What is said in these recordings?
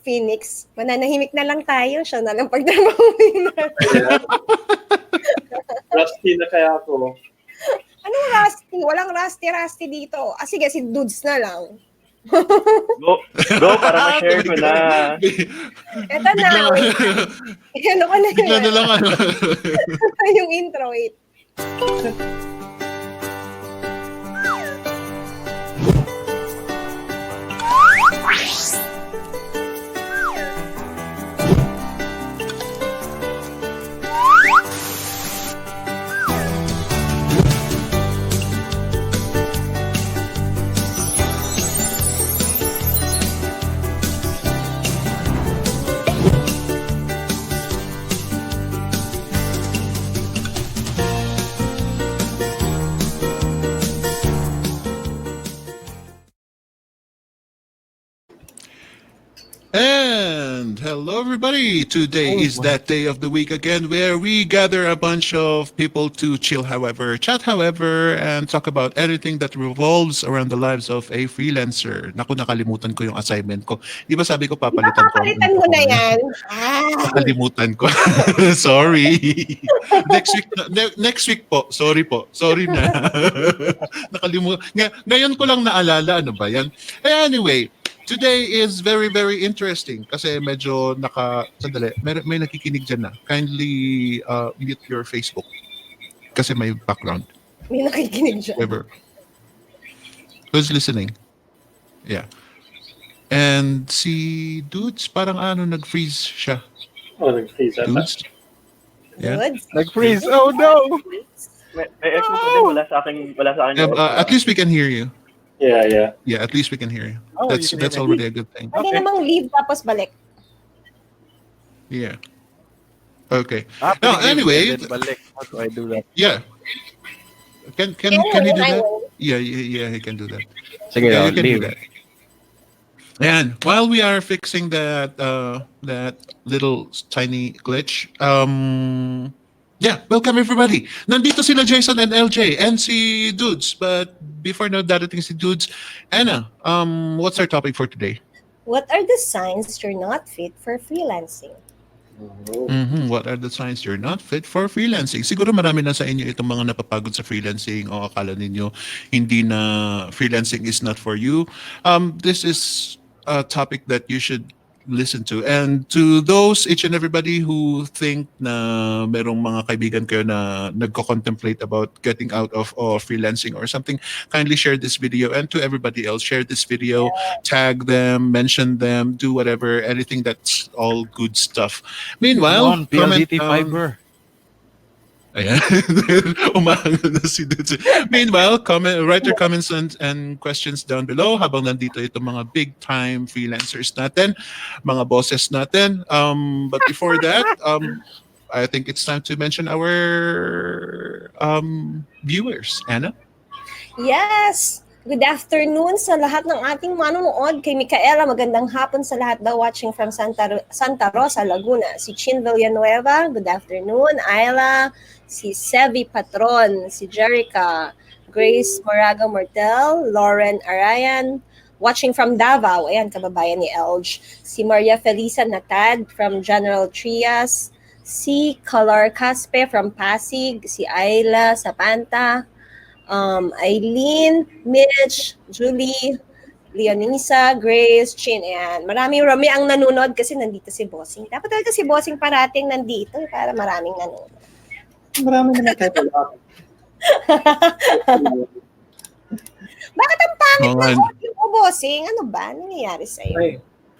Phoenix. Mananahimik na lang tayo. Siya na lang pagtrabahuin natin. Rusty na kaya ako. Anong rusty? Walang rusty dito. Sige, si Dudes na lang. Go para ma-share ko na. Eto na. Ano ka na Bigla na lang yung intro, wait. And hello everybody, today is that day of the week again where we gather a bunch of people to chill however, chat however, and talk about anything that revolves around the lives of a freelancer. Naku, nakalimutan ko yung assignment ko. Di ba sabi ko papalitan ko? Papalitan mo na yan. Nakalimutan ko. Sorry. Next week po. Sorry po. Sorry na. Nakalimutan. Ngayon ko lang naalala, ano ba yan? Anyway, today is very, very interesting kasi medyo sandali, may nakikinig dyan na. Kindly mute your Facebook kasi may background. May nakikinig dyan. Whoever. Who's listening? Yeah. And si Dudes, parang nag-freeze siya. Oh, nag-freeze ata. Dudes? Yeah. Nag-freeze. Oh no! May echo ko din. Wala sa akin. Yeah, at least we can hear you. Yeah. Yeah, at least we can hear you. Oh, That's already a good thing. Pwede namang leave tapos balik. Yeah. Okay. Now, anyway. How do I do that? Yeah. Can he do that? Yeah, he can do that. Sige, Yeah, I'll you can do leave. that. And while we are fixing that little tiny glitch, yeah, welcome everybody. Nandito sila Jason and LJ and si Dudes. But before darating si Dudes, Anna, what's our topic for today? What are the signs you're not fit for freelancing? What are the signs you're not fit for freelancing? Siguro marami na sa inyo itong mga napapagod sa freelancing o akala ninyo hindi na freelancing is not for you. This is a topic that you should listen to. And to those, each and everybody who think na merong mga kaibigan kayo na nagko-contemplate about getting out of freelancing or something, kindly share this video. And to everybody else, share this video, tag them, mention them, do whatever, anything that's all good stuff. Meanwhile, comment PLDT fiber. Ayan. Umahangal na si Dudes. Meanwhile, write your comments and questions down below habang nandito itong mga big-time freelancers natin, mga bosses natin. But before that, I think it's time to mention our viewers. Anna? Yes! Good afternoon sa lahat ng ating manonood. Kay Micaela, magandang hapon sa lahat daw watching from Santa Rosa, Laguna. Si Chin Villanueva, good afternoon. Ayla, si Sevi Patron, si Jerica, Grace Moraga Mortel, Lauren Arayan, watching from Davao, ayan, kababayan ni Elge. Si Maria Felisa Natad from General Trias, si Kalar Caspe from Pasig, si Ayla Sapanta, Eileen, Mitch, Julie, Leonisa, Grace, Chin, ayan. Marami ang nanonood kasi nandito si Bossing. Dapat talaga si Bossing parating nandito para maraming nanonood. Marami naman tayo wala. Bakit ang pangit ng audio mo, Bossing? Ano ba? Ano nangyayari sa'yo? Ay.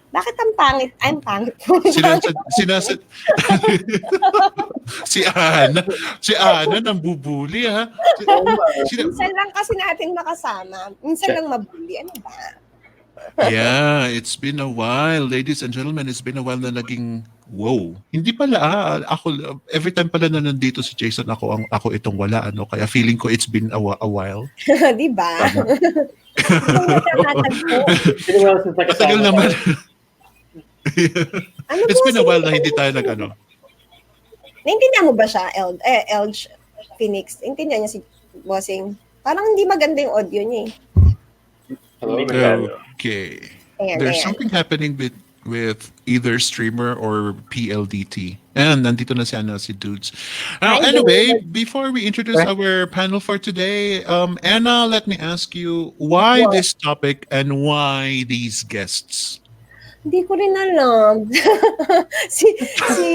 Bakit ang pangit? Ay, ang pangit mo. Si Ana nang bubuli ha. Minsan lang kasi natin makasama. Minsan lang mabuli. Ano ba? Yeah, it's been a while, ladies and gentlemen. It's been a while na naging wow. Hindi pala ako every time pala na nandito si Jason ako itong wala kaya feeling ko it's been a while. Di ba? Matagal naman. It's been a while na hindi tayo nag-ano. Naintindihan mo ba siya, Elge Phoenix? Naintindihan niya si Bossing? Parang hindi maganda yung audio niya eh. Okay. Ayan, There's ayan. something happening with with either streamer or PLDT. And nandito na si Dudes. Now, Hi, anyway, David. before we introduce our panel for today, Anna, let me ask you, why What? this topic and why these guests? Hindi ko rin alam. si si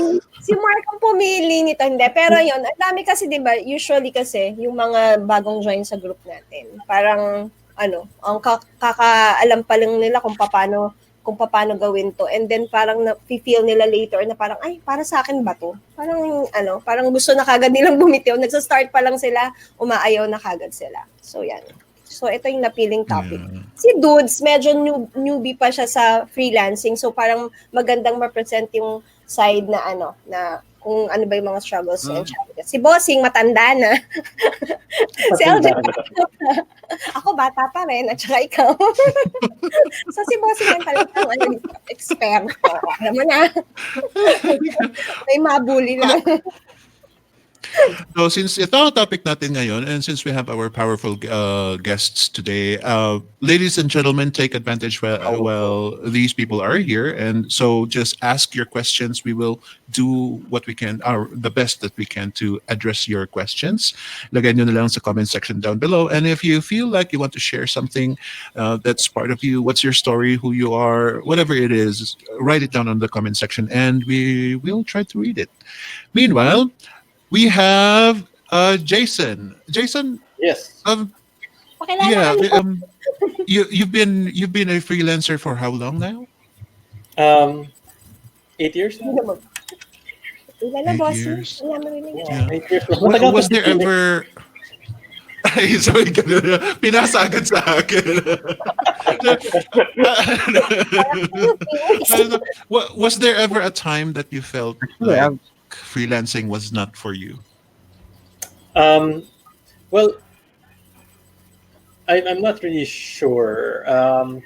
si Mark ang pumili nito, hindi. Pero yun, ang dami kasi, di ba, usually kasi, yung mga bagong join sa group natin, parang, ang kakaalam pa lang nila kung paano gawin to. And then parang na-feel nila later na parang, ay, para sa akin ba to? Parang, parang gusto na kagad nilang bumitiw. Nagsa-start pa lang sila, umaayaw na kagad sila. So, yan. So, ito yung napiling topic. Yeah. Si Dudes, medyo newbie pa siya sa freelancing. So, parang magandang ma-present yung side na na kung ano ba yung mga struggles and challenges. Si Bossing, matanda na. Si LJ, ako bata pa rin, at saka ikaw. So, si Bossing yan talagang expert. Alam mo na. May mabuli lang. So since ito ang topic natin ngayon and since we have our powerful guests today, ladies and gentlemen, take advantage while these people are here. And so just ask your questions. We will do what we can, the best that we can to address your questions. Lagay nyo na lang sa comment section down below. And if you feel like you want to share something that's part of you, what's your story, who you are, whatever it is, write it down on the comment section and we will try to read it. Meanwhile, we have Jason. Jason, Yes. Pakilala yeah, ka na. you've been a freelancer for how long now? 8 years Hindi now? naman. Ilan na, 8 Bossing? years. Wala mo rin Yeah. 8 years. Was there ever? Ay, sorry, pinasa agad sa akin. Was there ever a time that you felt like freelancing was not for you? Well, I'm not really sure.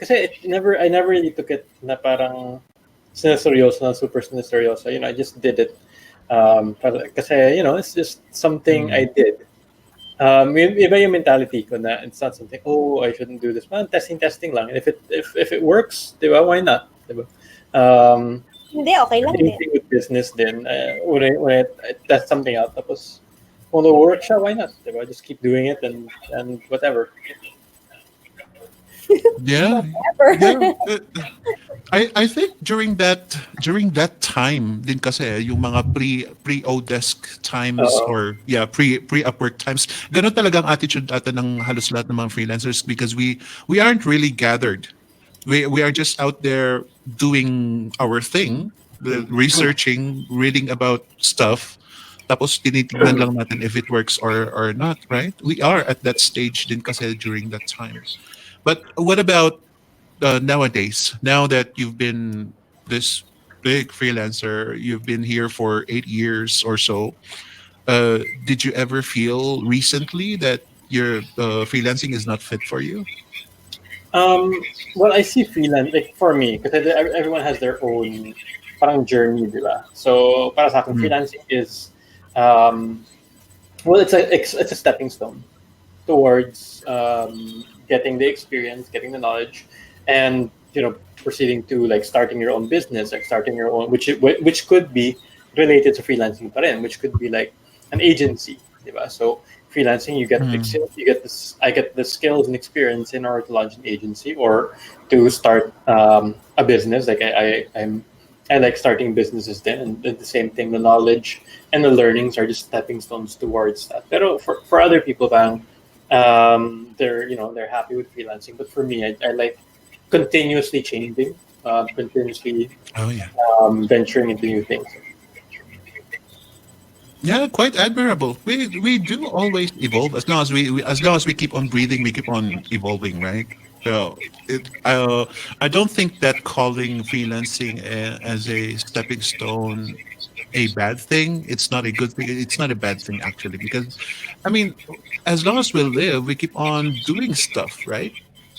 Kasi I never really took it na parang sinaseryoso na super sinaseryoso. I just did it. Kasi, it's just something I did. Iba yung mentality ko na it's not something, oh, I shouldn't do this. Man, testing lang. And if it works, diba, why not? Diba? Hindi, okay lang Same din. thing with business din. When I test something out, tapos kung work siya, why not? Diba? Just keep doing it and whatever. Yeah, Ever. yeah. I think during that time din kasi yung mga pre Odesk times Oo. or yeah pre Upwork times, ganun talaga ang attitude ata ng halos lahat ng mga freelancers because we aren't really gathered. We are just out there doing our thing, researching, reading about stuff. Tapos tinitingnan lang natin if it works or not, right? We are at that stage din kasi during that time. But what about nowadays? Now that you've been this big freelancer, you've been here for 8 years or so. Did you ever feel recently that your freelancing is not fit for you? Well, I see freelance, like for me, because everyone has their own parang journey, diba? So, para sa akin, freelancing is, well, it's a stepping stone towards getting the experience, getting the knowledge, and proceeding to like starting your own business, like starting your own, which could be related to freelancing, pa rin, which could be like an agency, diba? So freelancing, you get this. I get the skills and experience in order to launch an agency or to start a business. Like I like starting businesses then, and the same thing. The knowledge and the learnings are just stepping stones towards that. But for other people, they're happy with freelancing. But for me, I like continuously changing, continuously Oh yeah. venturing into new things. Yeah, quite admirable. We do always evolve as long as we keep on breathing, we keep on evolving, right? So I don't think that calling freelancing as a stepping stone a bad thing. It's not a good thing. It's not a bad thing actually because, I mean, as long as we live, we keep on doing stuff, right?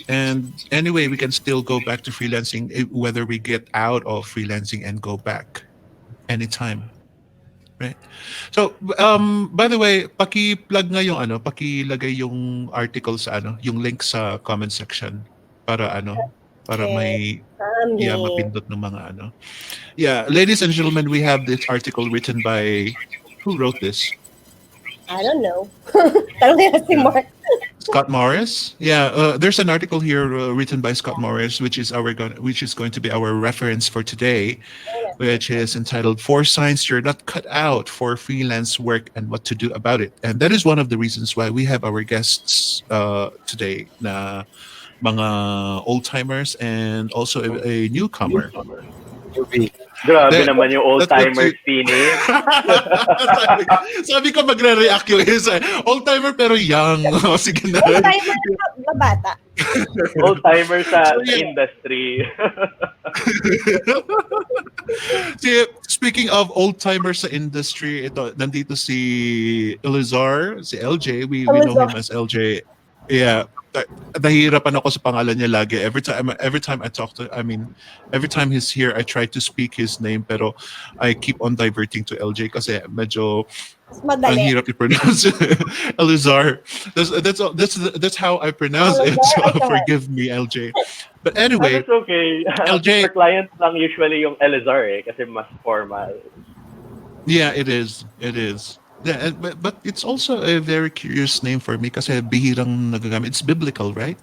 And anyway, we can still go back to freelancing whether we get out of freelancing and go back anytime. Right. So, by the way, paki-plug nga yung pakilagay yung article sa yung link sa comment section para para may Kami. mapindot ng mga ano. Yeah, ladies and gentlemen, we have this article written by who wrote this? I don't know. Tanong kaya si Yeah. Mark. Scott Morris. Yeah, there's an article here written by Scott Morris, which is going to be our reference for today, which is entitled "Four Signs You're Not Cut Out for Freelance Work and What to Do About It." And that is one of the reasons why we have our guests today, na mga old timers and also a newcomer. Grabe That- naman yung that's what old-timers Phoenix. sabi ko magre-react yung isa. Old timer pero young. O, sige na. Old timer na bata. Old-timers sa So, yeah. industry. See, speaking of old timers sa industry, ito, nandito si Elizar, si LJ. We know him as LJ. Yeah. Nahihirapan ako sa pangalan niya lagi. Every time I talk to, every time he's here, I try to speak his name, pero I keep on diverting to LJ kasi medyo ang Madali. hirap i-pronounce. Elizar. That's how I pronounce it. So forgive me, LJ. But anyway, That's okay. LJ. For clients lang usually yung Elizar kasi mas formal. Yeah, it is. It is. Yeah, but it's also a very curious name for me kasi bihirang nagagamit. It's biblical, right?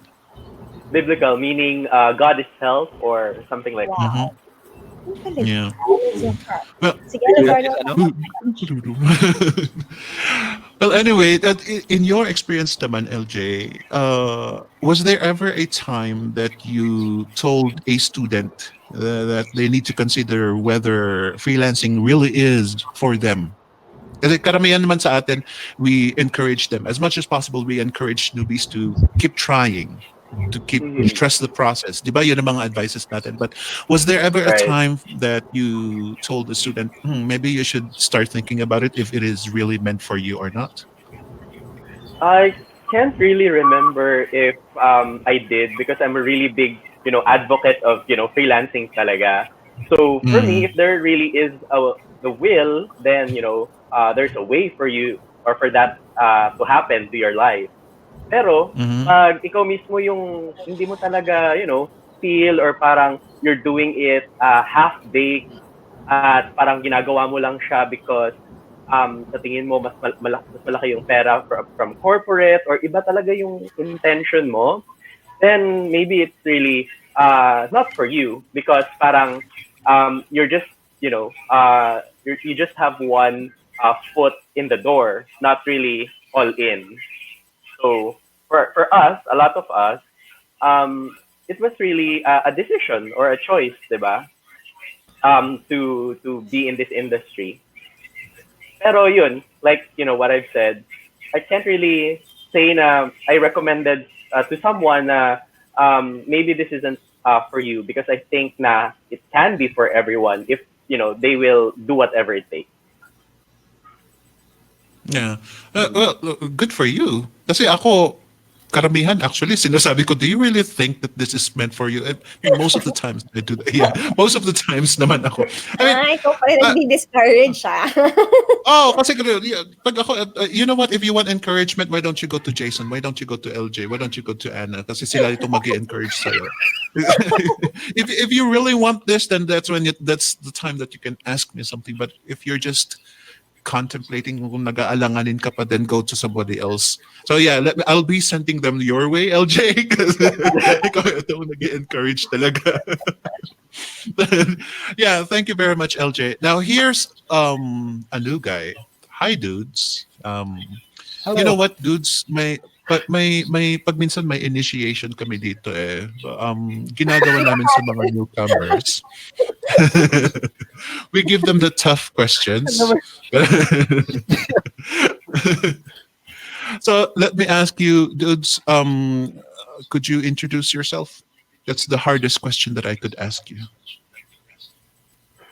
Biblical, meaning God is self or something like that. Wow. Yeah. Well, sige, Elizar. Well, anyway, in your experience naman, LJ, was there ever a time that you told a student that they need to consider whether freelancing really is for them? Kasi karamihan naman sa atin, we encourage them. As much as possible, we encourage newbies to keep trying, to trust the process. Di ba yun ang mga advices natin? But was there ever a Right. time that you told the student, maybe you should start thinking about it if it is really meant for you or not? I can't really remember if I did because I'm a really big, advocate of, freelancing talaga. So for me, if there really is the will, then, there's a way for you or for that to happen to your life. Pero pag ikaw mismo yung hindi mo talaga, feel or parang you're doing it half-baked at parang ginagawa mo lang siya because sa tingin mo mas malaki yung pera from corporate or iba talaga yung intention mo, then maybe it's really not for you because parang you're just, you just have one foot in the door, not really all in. So for us, a lot of us, it was really a decision or a choice, diba? To be in this industry. Pero yun, like, what I've said, I can't really say na I recommended to someone na maybe this isn't for you because I think na it can be for everyone if, they will do whatever it takes. Yeah. Well, good for you. Kasi ako, karamihan actually, sinasabi ko, do you really think that this is meant for you? I mean, most of the times I do that. Yeah, most of the times naman ako. I mean, Ikaw pa rin nagdi-discourage siya. kasi yeah, pag ako, you know what, if you want encouragement, why don't you go to Jason? Why don't you go to LJ? Why don't you go to Anna? Kasi sila itong mag-encourage sa'yo. if you really want this, then that's the time that you can ask me something. But if you're just contemplating kung nag-aalanganin ka pa, then go to somebody else. So yeah, I'll be sending them your way, LJ, because ikaw ito nag-encourage talaga. Yeah, thank you very much, LJ. Now here's a new guy. Hi, dudes. You know what, dudes? May pag minsan may initiation kami dito eh. Ginagawa namin sa mga newcomers. We give them the tough questions. So let me ask you, dudes, could you introduce yourself? That's the hardest question that I could ask you.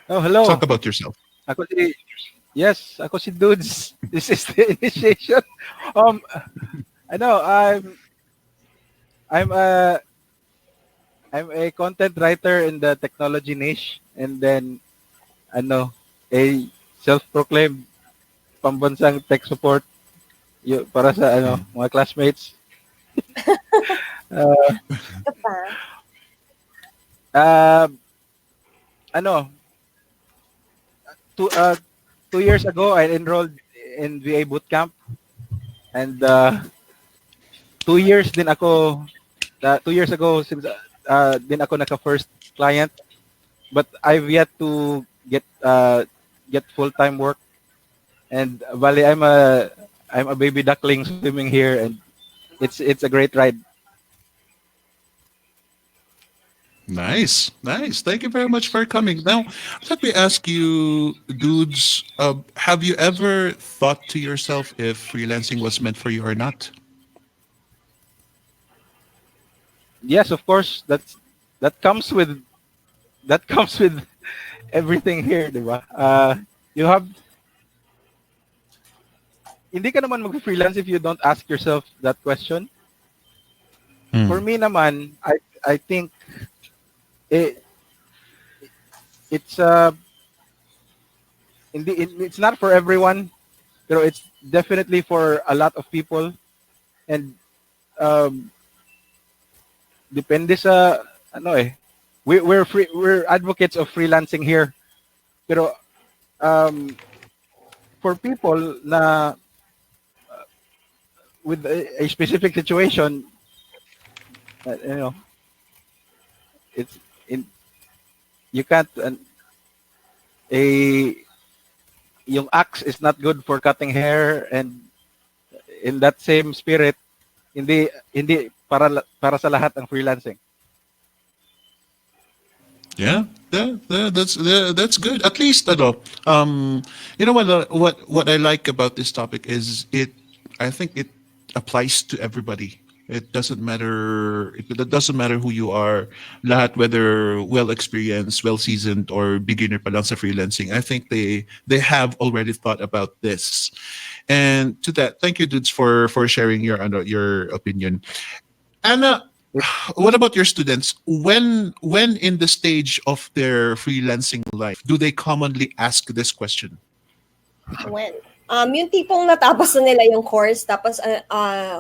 Oh, hello. Talk about yourself. Ako si Dudes. This is the initiation. I know I'm a content writer in the technology niche, and then a self-proclaimed pambansang tech support para sa mga classmates. Ito pa. Uh, ano, two, uh, 2 years ago, I enrolled in VA bootcamp. And 2 years din ako, 2 years ago, since din ako naka-first client. But I've yet to get full-time work. And bali, I'm a baby duckling swimming here, and it's a great ride. Nice, nice. Thank you very much for coming. Now, let me ask you, dudes, have you ever thought to yourself if freelancing was meant for you or not? Yes, of course. That comes with that comes with everything here, di ba? You have Hindi ka naman mag-freelance if you don't ask yourself that question. For me naman, I think it it's it's not for everyone, pero it's definitely for a lot of people, and um depende sa ano eh. We're advocates of freelancing here. Pero um for people na with a specific situation, you know, it's in you can't a yung axe is not good for cutting hair, and in that same spirit, hindi para sa lahat ang freelancing. Yeah, that's good. At least, you know what I like about this topic is it. I think it applies to everybody. It doesn't matter. It doesn't matter who you are. Lahat, whether well experienced, well seasoned, or beginner pa lang sa freelancing. I think they have already thought about this. And to that, thank you, dudes, for sharing your opinion. Anna, what about your students? When in the stage of their freelancing life do they commonly ask this question? When? Yung tipong natapos na nila yung course, tapos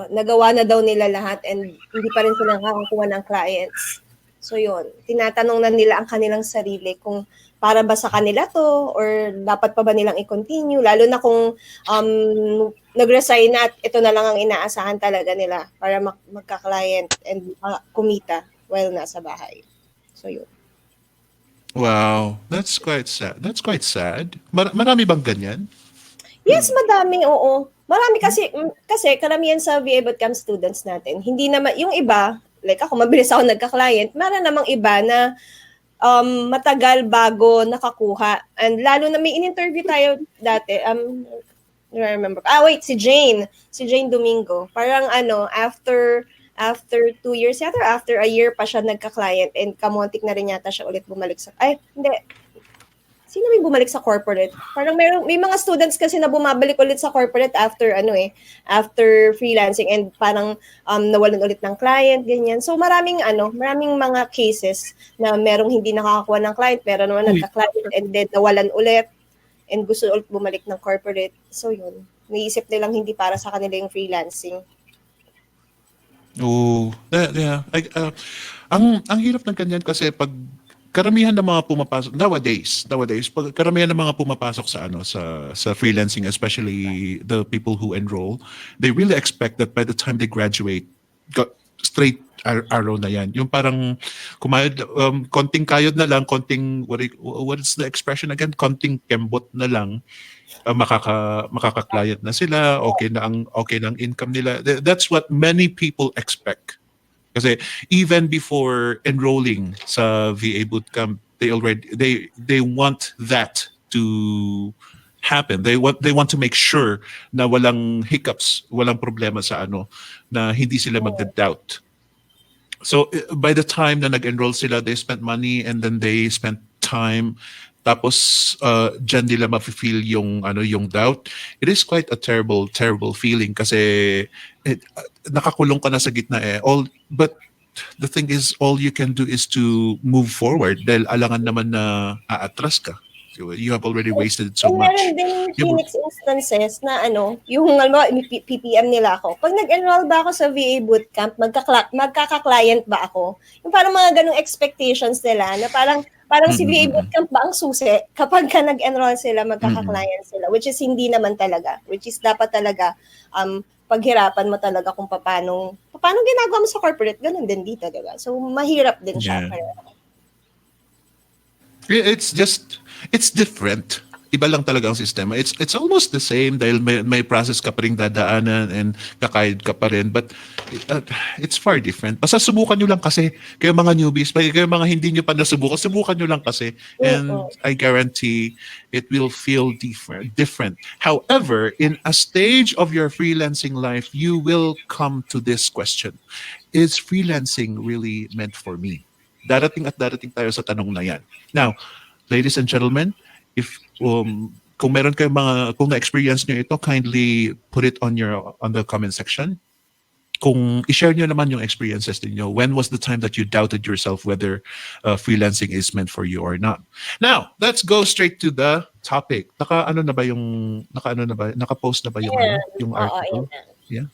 nagawa na daw nila lahat and hindi pa rin sila nakakakuha ng clients. So yun, tinatanong na nila ang kanilang sarili kung para ba sa kanila to or dapat pa ba nilang i-continue, lalo na kung nag-resign na at ito na lang ang inaasahan talaga nila para magka-client and kumita while nasa bahay. So yun. Wow, that's quite sad. That's quite sad. Marami bang ganyan? Yes, madami, oo. Marami kasi karamihan sa VA bootcamp students natin, hindi naman, yung iba, like ako, mabilis ako nagka-client, meron namang iba na matagal bago nakakuha. And lalo na may in-interview tayo dati, I remember. Wait, si Jane Domingo. Parang after 2 years yata, after a year pa siya nagka-client and kamontik na rin yata siya ulit bumalik sa, hindi. Sino may bumalik sa corporate? Parang may mga students kasi na bumabalik ulit sa corporate after after freelancing and parang nawalan ulit ng client, ganyan. So maraming mga cases na merong hindi nakakakuha ng client, pero naman nagka-client and then nawalan ulit and gusto ulit bumalik ng corporate. So yun, naisip nilang hindi para sa kanila yung freelancing. Oh, yeah. Ang hirap ng ganyan kasi pag karamihan ng mga pumapasok nowadays pag karamihan ng mga pumapasok sa freelancing, especially the people who enroll, they really expect that by the time they graduate, straight arrow na yan. Yung parang kumayod, konting kayod na lang, konting what's the expression again? Konting kembot na lang, makaka-client na sila, okay na ang income nila. That's what many people expect. Kasi even before enrolling sa VA bootcamp, they want that to happen. They want to make sure na walang hiccups, walang problema sa na hindi sila magda-doubt. So by the time na nag-enroll sila, they spent money and then they spent time. Tapos dyan nila ma-feel yung doubt. It is quite a terrible feeling kasi nakakulong ka na sa gitna but the thing is, all you can do is to move forward dahil alangan naman na aatras ka. You have already wasted so And meron much. ding You Phoenix instances na yung halimbawa, PPM nila ako. Pag nag-enroll ba ako sa VA bootcamp, magkaka-client ba ako? Yung parang mga ganung expectations nila na parang si VA Mm-mm-mm. bootcamp ba ang susi kapag ka nag-enroll sila, Mm-mm. magkaka-client sila, which is hindi naman talaga. Which is dapat talaga paghirapan mo talaga kung paano ginagawa mo sa corporate, ganun din dito, diba? So, mahirap din siya. Yeah. It's different. Iba lang talaga ang sistema. It's almost the same dahil may process ka pa rin dadaanan and kakayod ka pa rin. But it's far different. Basta subukan nyo lang kasi. Kayo mga newbies, kayo mga hindi nyo pa nasubukan, subukan nyo lang kasi. And I guarantee it will feel different. However, in a stage of your freelancing life, you will come to this question. Is freelancing really meant for me? Darating at darating tayo sa tanong na yan. Now, ladies and gentlemen, if kung meron kayong kung na-experience nyo ito, kindly put it on the comment section. Kung i-share nyo naman yung experiences niyo, when was the time that you doubted yourself whether freelancing is meant for you or not? Now, let's go straight to the topic. Naka-post na ba yung article? Yeah.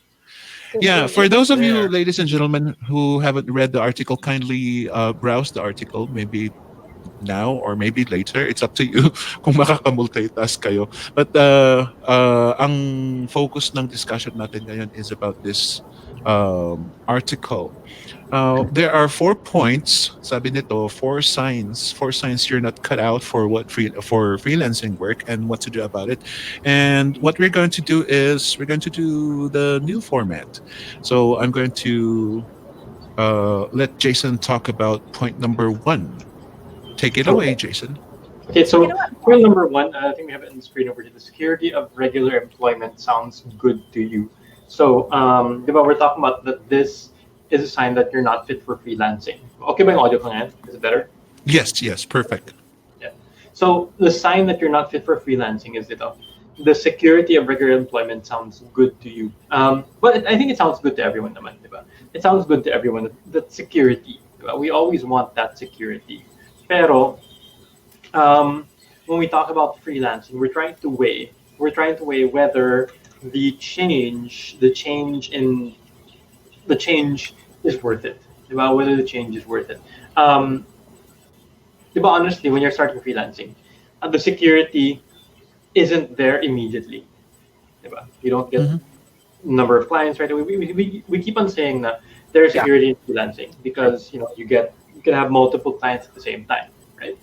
Yeah, for those of you, ladies and gentlemen, who haven't read the article, kindly browse the article, maybe now or maybe later. It's up to you kung makaka-multitask kayo. But ang focus ng discussion natin ngayon is about this article. There are 4 points, sabi nito, 4 signs you're not cut out for for freelancing work and what to do about it. And what we're going to do is we're going to do the new format. So I'm going to let Jason talk about point number 1. Take it away, Jason. Okay, so point number 1, I think we have it on the screen over here. The security of regular employment sounds good to you. So, we're talking about that this is a sign that you're not fit for freelancing. Okay ba yung audio ko ngayon? Is it better? Yes, perfect. Yeah. So, the sign that you're not fit for freelancing is the security of regular employment sounds good to you. But I think it sounds good to everyone naman, diba? It sounds good to everyone, that security. Diba? We always want that security. Pero when we talk about freelancing, we're trying to weigh whether the change is worth it. Diba? Whether the change is worth it. Diba, honestly, when you're starting freelancing, the security isn't there immediately. Diba? You don't get number of clients right away. We keep on saying that there's security in freelancing because you can have multiple clients at the same time, right?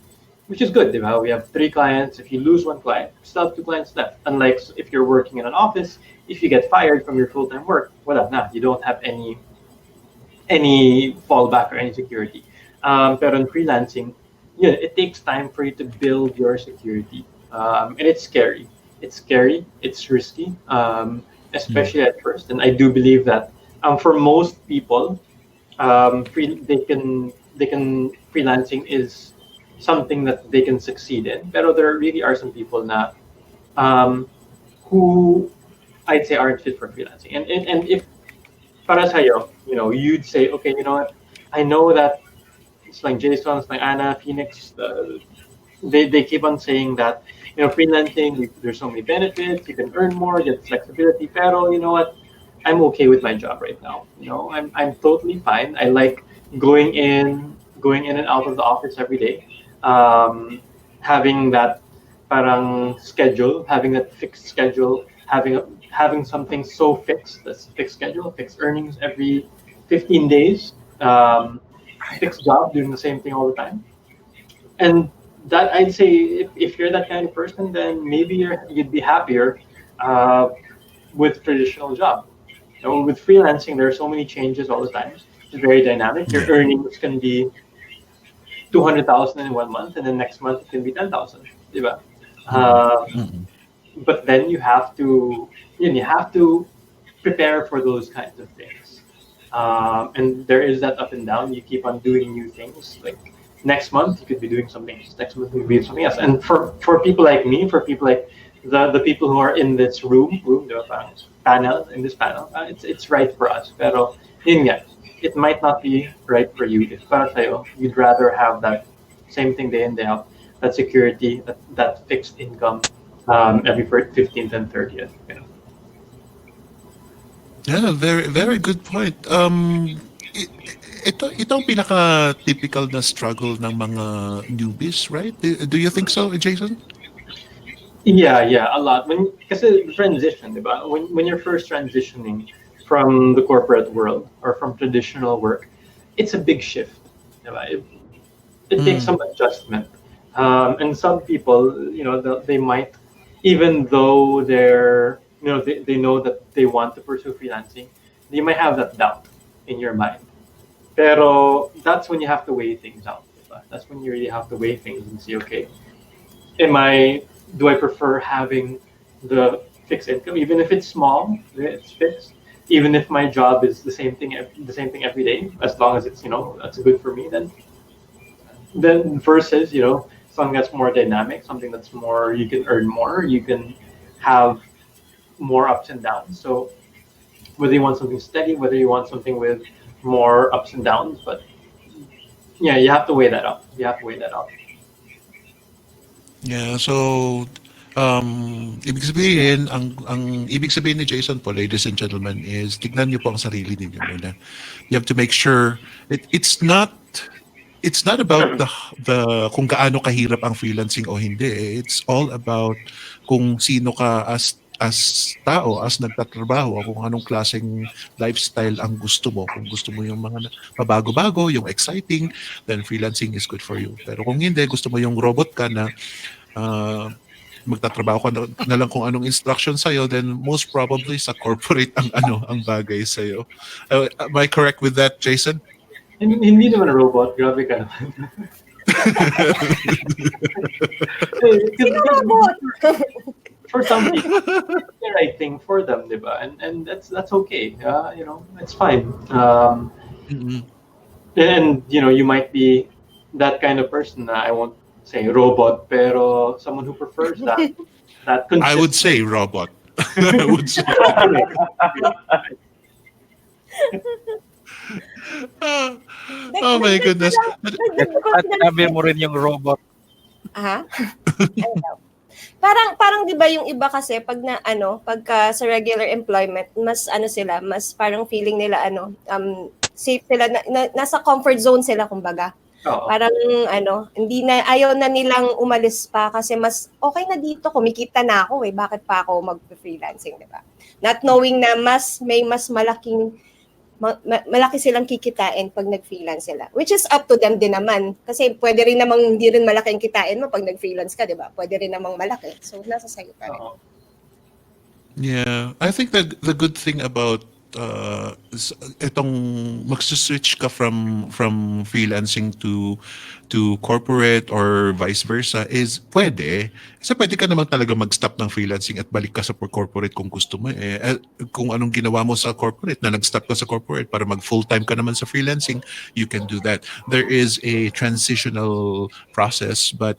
Which is good. Diba? We have 3 clients. If you lose 1 client, you still have 2 clients left. Unlike if you're working in an office, if you get fired from your full-time work, you don't have any fallback or any security. Pero in freelancing, it takes time for you to build your security, and it's scary. It's risky, especially at first. And I do believe that for most people, freelancing is something that they can succeed in. Pero there really are some people who I'd say aren't fit for freelancing. And if para sa'yo, you'd say, okay, you know what? I know that it's like Jason, it's like Anna, Phoenix, they keep on saying that, freelancing, there's so many benefits, you can earn more, you get flexibility, pero you know what? I'm okay with my job right now. I'm totally fine. I like going in and out of the office every day. Having that parang schedule, having that fixed schedule, having something so fixed, that's fixed schedule, fixed earnings every 15 days, fixed job, doing the same thing all the time. And that, I'd say, if you're that kind of person, then maybe you'd be happier with traditional job. With freelancing, there are so many changes all the time. It's very dynamic. Your earnings can be 200,000 in 1 month, and then next month it can be 10,000. Diba? But then you have to prepare for those kinds of things. And there is that up and down. You keep on doing new things. Like next month you could be doing something else. Next month you could be doing something else. And for people like me, for people like the people who are in this panel, it's right for us. Pero yun nga, it might not be right for you. If para sa'yo, you'd rather have that same thing day in, day out. that security, that fixed income every 15th and 30th. Yeah, very very good point. I- ito ang pinaka-typical na struggle ng mga newbies, right? Do you think so, Jason? Yeah, a lot. Kasi transition, diba? When you're first transitioning from the corporate world or from traditional work, it's a big shift, diba? It takes some adjustment. And some people, they might, even though they know that they want to pursue freelancing, they might have that doubt in your mind. Pero that's when you have to weigh things out, diba? That's when you really have to weigh things and see, okay, am I do I prefer having the fixed income, even if it's small, it's fixed, even if my job is the same thing every day, as long as it's that's good for me, then versus something that's more dynamic, something that's more, you can earn more, you can have more ups and downs. So whether you want something steady, whether you want something with more ups and downs, but yeah, you have to weigh that up. You have to weigh that up. Yeah, so ibig sabihin, ang ibig sabihin ni Jason po, ladies and gentlemen, is tignan niyo po ang sarili ninyo muna. You have to make sure it's not about the kung gaano kahirap ang freelancing o hindi. It's all about kung sino ka as tao, as nagtatrabaho, kung anong klaseng lifestyle ang gusto mo. Kung gusto mo yung mga mabago-bago, yung exciting, then freelancing is good for you. Pero kung hindi, gusto mo yung robot ka na uh, magtatrabaho ka na lang kung anong instruction sa'yo, then most probably sa corporate ang bagay sa'yo. Am I correct with that, Jason? Hindi naman a robot, grabe ka naman. Sino robot? For some people, it's the right thing for them, diba? And that's okay. It's fine. Mm-mm. And you might be that kind of person. I won't say robot, pero someone who prefers that I would consistent. say robot. I would say. Oh my goodness. Dagdag ko At na sabi mo rin yung robot. Ha? Ano daw? Parang 'di ba yung iba kasi pagka sa regular employment, mas sila, mas parang feeling nila safe sila nasa comfort zone sila kumbaga. Oo. Parang hindi na ayaw na nilang umalis pa kasi mas okay na dito, kumikita na ako bakit pa ako mag-freelancing, 'di ba? Not knowing na may mas malaki silang kikitain pag nag-freelance sila. Which is up to them din naman. Kasi pwede rin namang hindi rin malaki ang kitain mo pag nag-freelance ka, di ba? Pwede rin namang malaki. So, nasa sayo pa rin. Oo. Yeah, I think the good thing about itong magsuswitch ka from freelancing to corporate or vice versa is pwede. Kasi pwede ka naman talaga mag-stop ng freelancing at balik ka sa corporate kung gusto mo kung anong ginawa mo sa corporate na nag-stop ka sa corporate para mag full-time ka naman sa freelancing, you can do that. There is a transitional process, but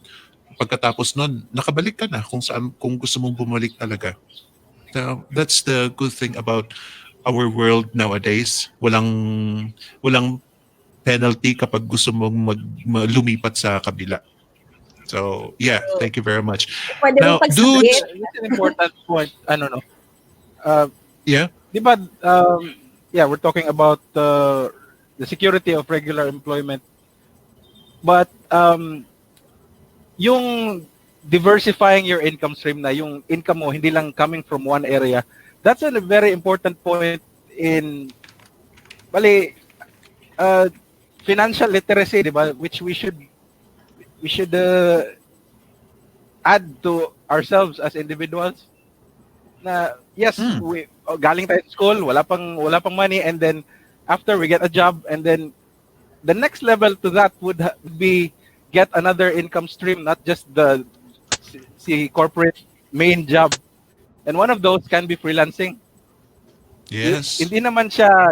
pagkatapos nun, nakabalik ka na kung gusto mong bumalik talaga. So that's the good thing about our world nowadays. Walang penalty kapag gusto mong lumipat sa kabila. So, yeah, thank you very much. Pwede rin Now, pagsabit. dudes, That's an important point. Uh, yeah. Di ba, we're talking about the security of regular employment. But yung diversifying your income stream na yung income mo hindi lang coming from one area, that's a very important point in financial literacy, di ba? Which we should add to ourselves as individuals. Na yes, we galing tayo sa school, wala pang money, and then after we get a job, and then the next level to that would be get another income stream, not just the corporate main job. And one of those can be freelancing. Yes. Hindi naman siya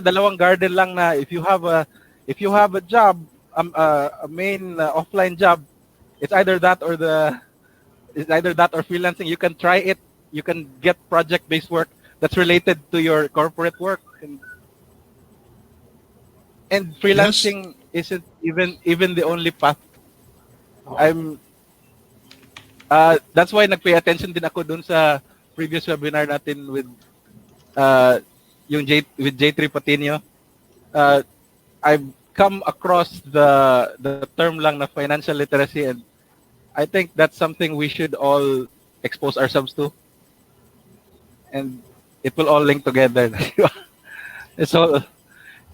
dalawang garden lang na if you have a job, a main offline job, it's either that or freelancing. You can try it. You can get project-based work that's related to your corporate work, and freelancing isn't even the only path. I'm that's why nagpay attention din ako dun sa previous webinar natin with uh, with J3 Patino. I've come across the term lang na financial literacy, and I think that's something we should all expose ourselves to, and it will all link together. it's all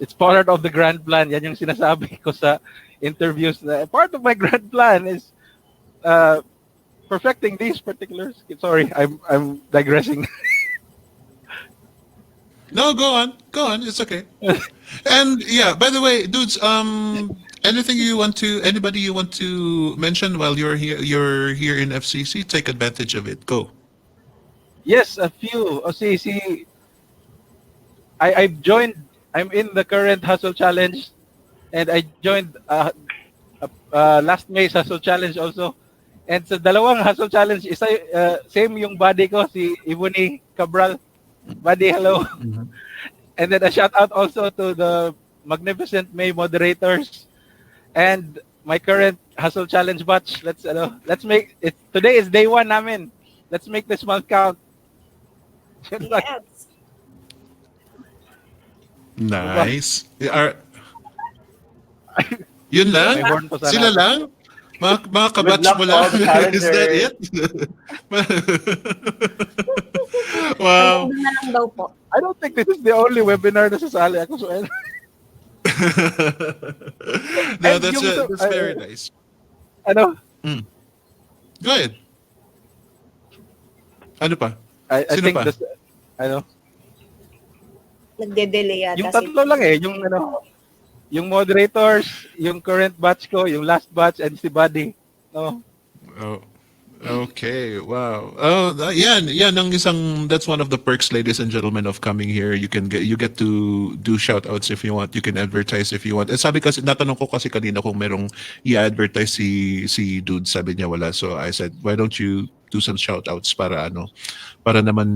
it's part of the grand plan. Yan yung sinasabi ko sa interviews na part of my grand plan is uh, perfecting these particular skills. Sorry, I'm digressing. No, go on. Go on. It's okay. And yeah, by the way, dudes, anybody you want to mention while you're here in FCC, take advantage of it. Go. Yes, a few. Oh, see, I've joined. I'm in the current Hustle Challenge, and I joined last May's Hustle Challenge also. And sa dalawang Hustle Challenge, isa same yung buddy ko, si Ivoni Cabral. Buddy, hello. Mhm. And then a shout out also to the Magnificent May moderators and my current Hustle Challenge batch. Let's make it. Today is day 1 namin. Let's make this month count. Yes. Nice. Yun lang? May horn pa sana. Sila lang? Mga kabatch luck mo to all lang? the Is that challengers. it? Wow. Hanggang doon na lang daw po. I don't think this is the only webinar na sasali ako. So, No, And that's yung- that's very nice. ano, Go ahead. Ano pa? I Sino think pa? this, ano, Nagde-delay yata yung si... tatlo lang yung moderators, yung current batch ko, yung last batch, and si Buddy. No? Oh, okay. Wow. Oh, yan ang isang, that's one of the perks, ladies and gentlemen, of coming here. You get to do shout outs if you want. You can advertise if you want. And sabi kasi, natanong ko kasi kanina kung merong i-advertise si Dude. Sabi niya wala. So I said, why don't you do some shout outs para naman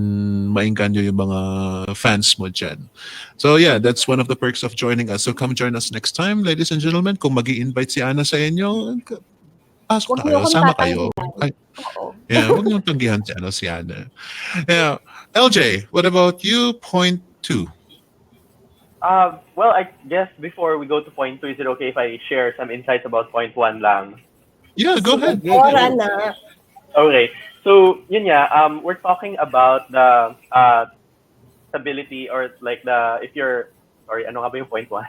maingganyo yung mga fans mo dyan. So yeah, that's one of the perks of joining us. So come join us next time, ladies and gentlemen. Kung magi-invite si Ana sa inyo, pasok na Huwag kayo, niyo akong sama tatanggihan. kayo. Ay, Oo. yeah, huwag niyong tanggihan si Ana. Yeah. LJ, what about you? Point 2. Well, I guess before we go to point 2, is it okay if I share some insights about point 1 lang? Yeah, go ahead. Go Ora ahead. na. Okay. So, yun nga, we're talking about the stability or like if you're, sorry, ano nga ba yung point 1?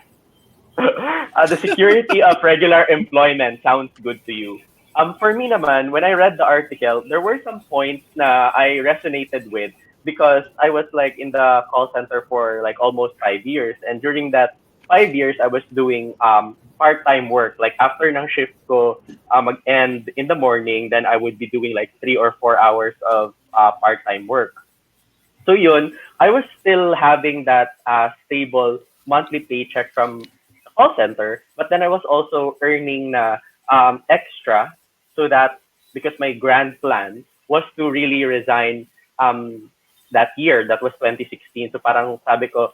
The security of regular employment sounds good to you. For me naman, when I read the article, there were some points na I resonated with because I was like in the call center for like almost 5 years. And during that 5 years, I was doing part-time work. Like after ng shift ko mag-end in the morning, then I would be doing like 3 or 4 hours of part-time work. So yun, I was still having that stable monthly paycheck from the call center, but then I was also earning na extra so that because my grand plan was to really resign that year, that was 2016. So parang sabi ko,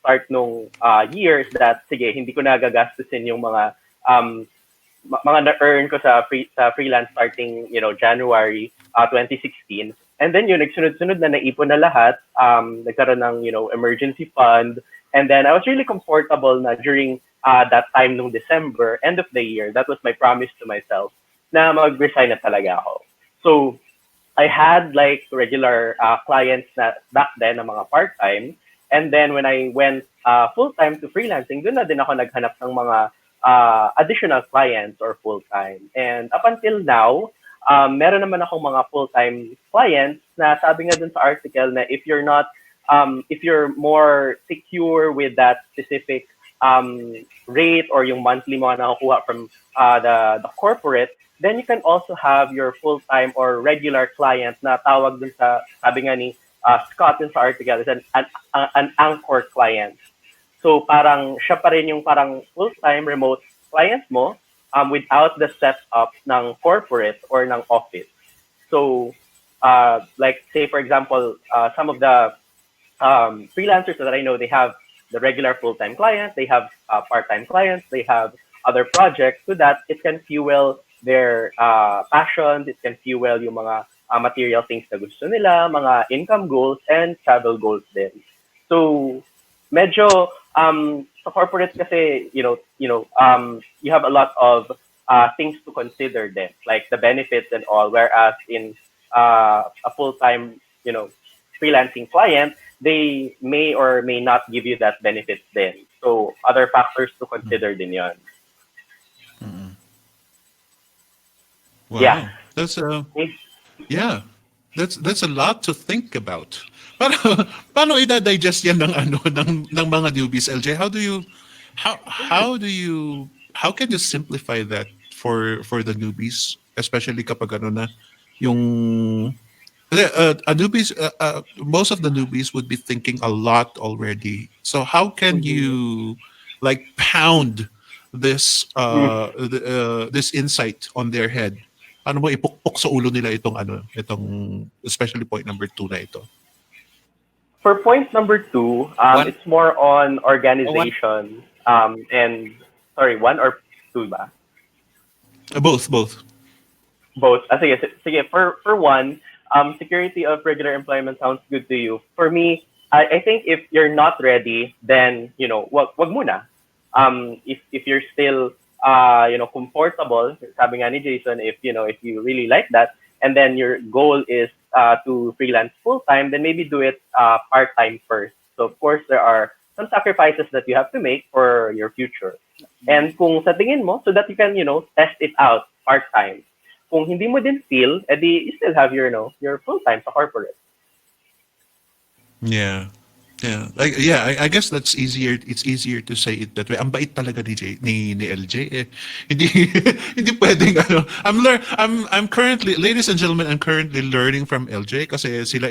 start nung years that, sige, hindi ko na gagastusin yung mga na-earn ko sa freelance starting, January 2016. And then yun, nagsunod-sunod na naipon na lahat, nagkaroon ng, emergency fund. And then I was really comfortable na during that time nung December, end of the year, that was my promise to myself na mag-resign na talaga ako. So I had like regular clients na back then na mga part-time. And then when I went full-time to freelancing, doon na din ako naghanap ng mga additional clients or full-time. And up until now, meron naman akong mga full-time clients na sabi nga dun sa article na if you're more secure with that specific rate or yung monthly mo na nakukuha from the corporate, then you can also have your full-time or regular client na tawag dun sa, sabi nga ni Scott dun sa article, is an anchor client. So parang siya pa rin yung parang full-time remote client mo without the setup ng corporate or ng office. So like say for example, some of the freelancers that I know, they have the regular full-time client, they have part-time clients, they have other projects so that it can fuel their passions. It can fuel yung mga material things na gusto nila, mga income goals, and travel goals din. So, medyo sa corporate kasi, you have a lot of things to consider then, like the benefits and all, whereas in a full-time, freelancing client, they may or may not give you that benefits then. So, other factors to consider din yon. Yeah. Wow. That's yeah. That's a lot to think about. Paano paano i-digest yan ng ano ng mga newbies, LJ? How can you simplify that for the newbies, especially kapag ano na yung most of the newbies would be thinking a lot already. So how can Mhm. you like pound this insight on their head? Paano mo ipukpok sa ulo nila itong especially point number 2 na ito? For point number two, One, it's more on one, organization. And sorry, one or two ba? both. Both. Sige, sige. For one, security of regular employment sounds good to you. For me, I think if you're not ready, then wag muna. If you're still comfortable, sabi nga ni Jason, if you really like that, and then your goal is to freelance full time, then maybe do it part time first. So of course there are some sacrifices that you have to make for your future. And kung sa tingin mo, so that you can test it out part time. Kung hindi mo din feel, edi you still have your full time sa corporate. Yeah. I guess that's easier. It's easier to say it that way. Ang bait talaga ni LJ eh. Hindi hindi pwedeng ano. I'm currently, ladies and gentlemen, I'm currently learning from LJ kasi sila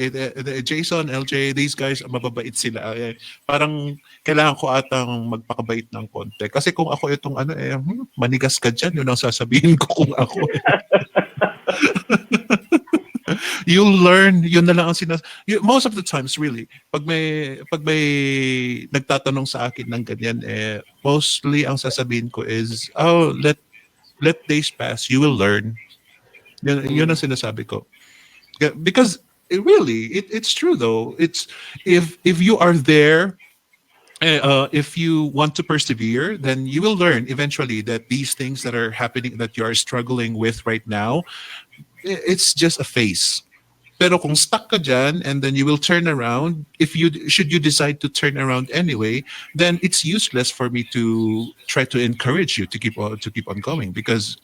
Jason, LJ, these guys mababait sila. Parang kailangan ko atang magpakabait ng konti. Kasi kung ako itong manigas ka diyan, yun ang sasabihin ko kung ako. You'll learn, yun na lang ang most of the times really, pag may nagtatanong sa akin ng ganyan, mostly ang sasabihin ko is, oh, let days pass, you will learn. Yun ang sinasabi ko. Because it's true though. It's if you are there, if you want to persevere, then you will learn eventually that these things that are happening, that you are struggling with right now, it's just a phase. Pero kung stuck ka dyan and then you will turn around, if you should you decide to turn around anyway, then it's useless for me to try to encourage you to keep on going because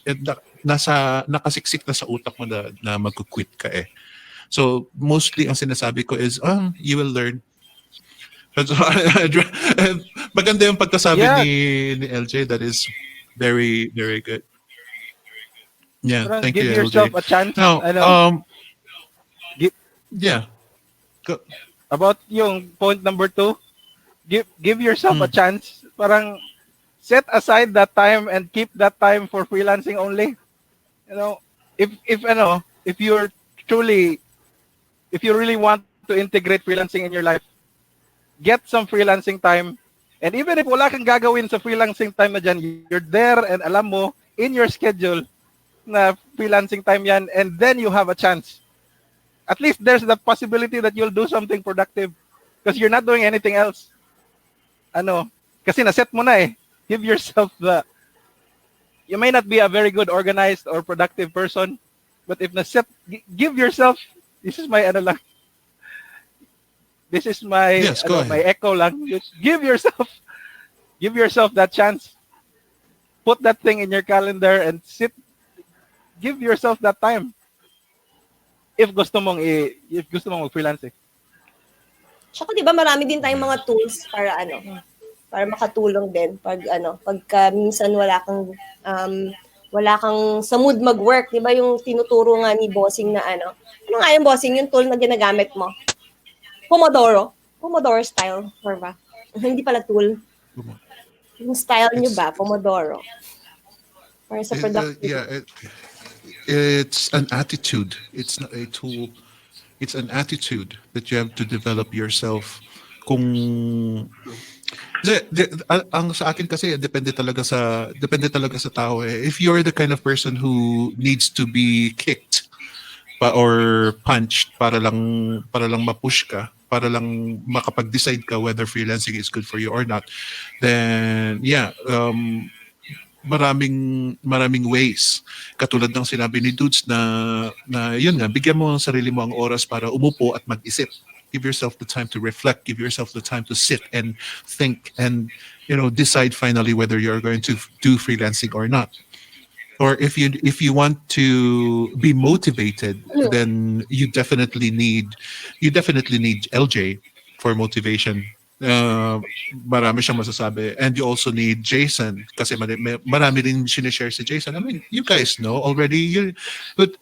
nakasiksik na sa utak mo na magkukwit ka eh. So mostly ang sinasabi ko is, you will learn. So, maganda yung pagkasabi Yeah. ni LJ. That is very, very good. Yeah, Parang thank give you, yourself LJ. a chance. Now, Gi- yeah, go, about yung point number 2, give yourself a mm, chance. Parang set aside that time and keep that time for freelancing only. You know, if you're truly, if you really want to integrate freelancing in your life, get some freelancing time. And even if wala kang gagawin sa freelancing time na dyan, you're there and alam mo in your schedule na freelancing time yan, and then you have a chance. At least there's the possibility that you'll do something productive because you're not doing anything else. Kasi naset mo na eh. Give yourself you may not be a very good organized or productive person, but if give yourself, this is my this is my yes, go my ahead. echo lang. Just give yourself that chance. Put that thing in your calendar and give yourself that time. If gusto mong mag-freelancing. Tsaka 'di ba marami din tayong mga tools para makatulong din pagka minsan wala kang sa mood mag-work, 'di ba yung tinuturo nga ni bossing na ano nga yung bossing yung tool na ginagamit mo? Pomodoro style, or ba? Hindi pala tool. Yung style niyo It's ba, Pomodoro? Para sa productivity. it's an attitude. It's not a tool. It's an attitude that you have to develop yourself. Kung Ang sa akin kasi depende talaga sa tao eh. If you're the kind of person who needs to be kicked or punched para lang ma-push ka, para lang makapag-decide ka whether freelancing is good for you or not, then yeah, maraming ways. Katulad ng sinabi ni Dudes na yun nga, bigyan mo ang sarili mo ang oras para umupo at mag-isip. Give yourself the time to reflect, give yourself the time to sit and think and decide finally whether you're going to do freelancing or not. Or if you want to be motivated, then you definitely need LJ for motivation. Marami siyang masasabi, and you also need Jason kasi marami rin sinishare si Jason. I mean, you guys know already. But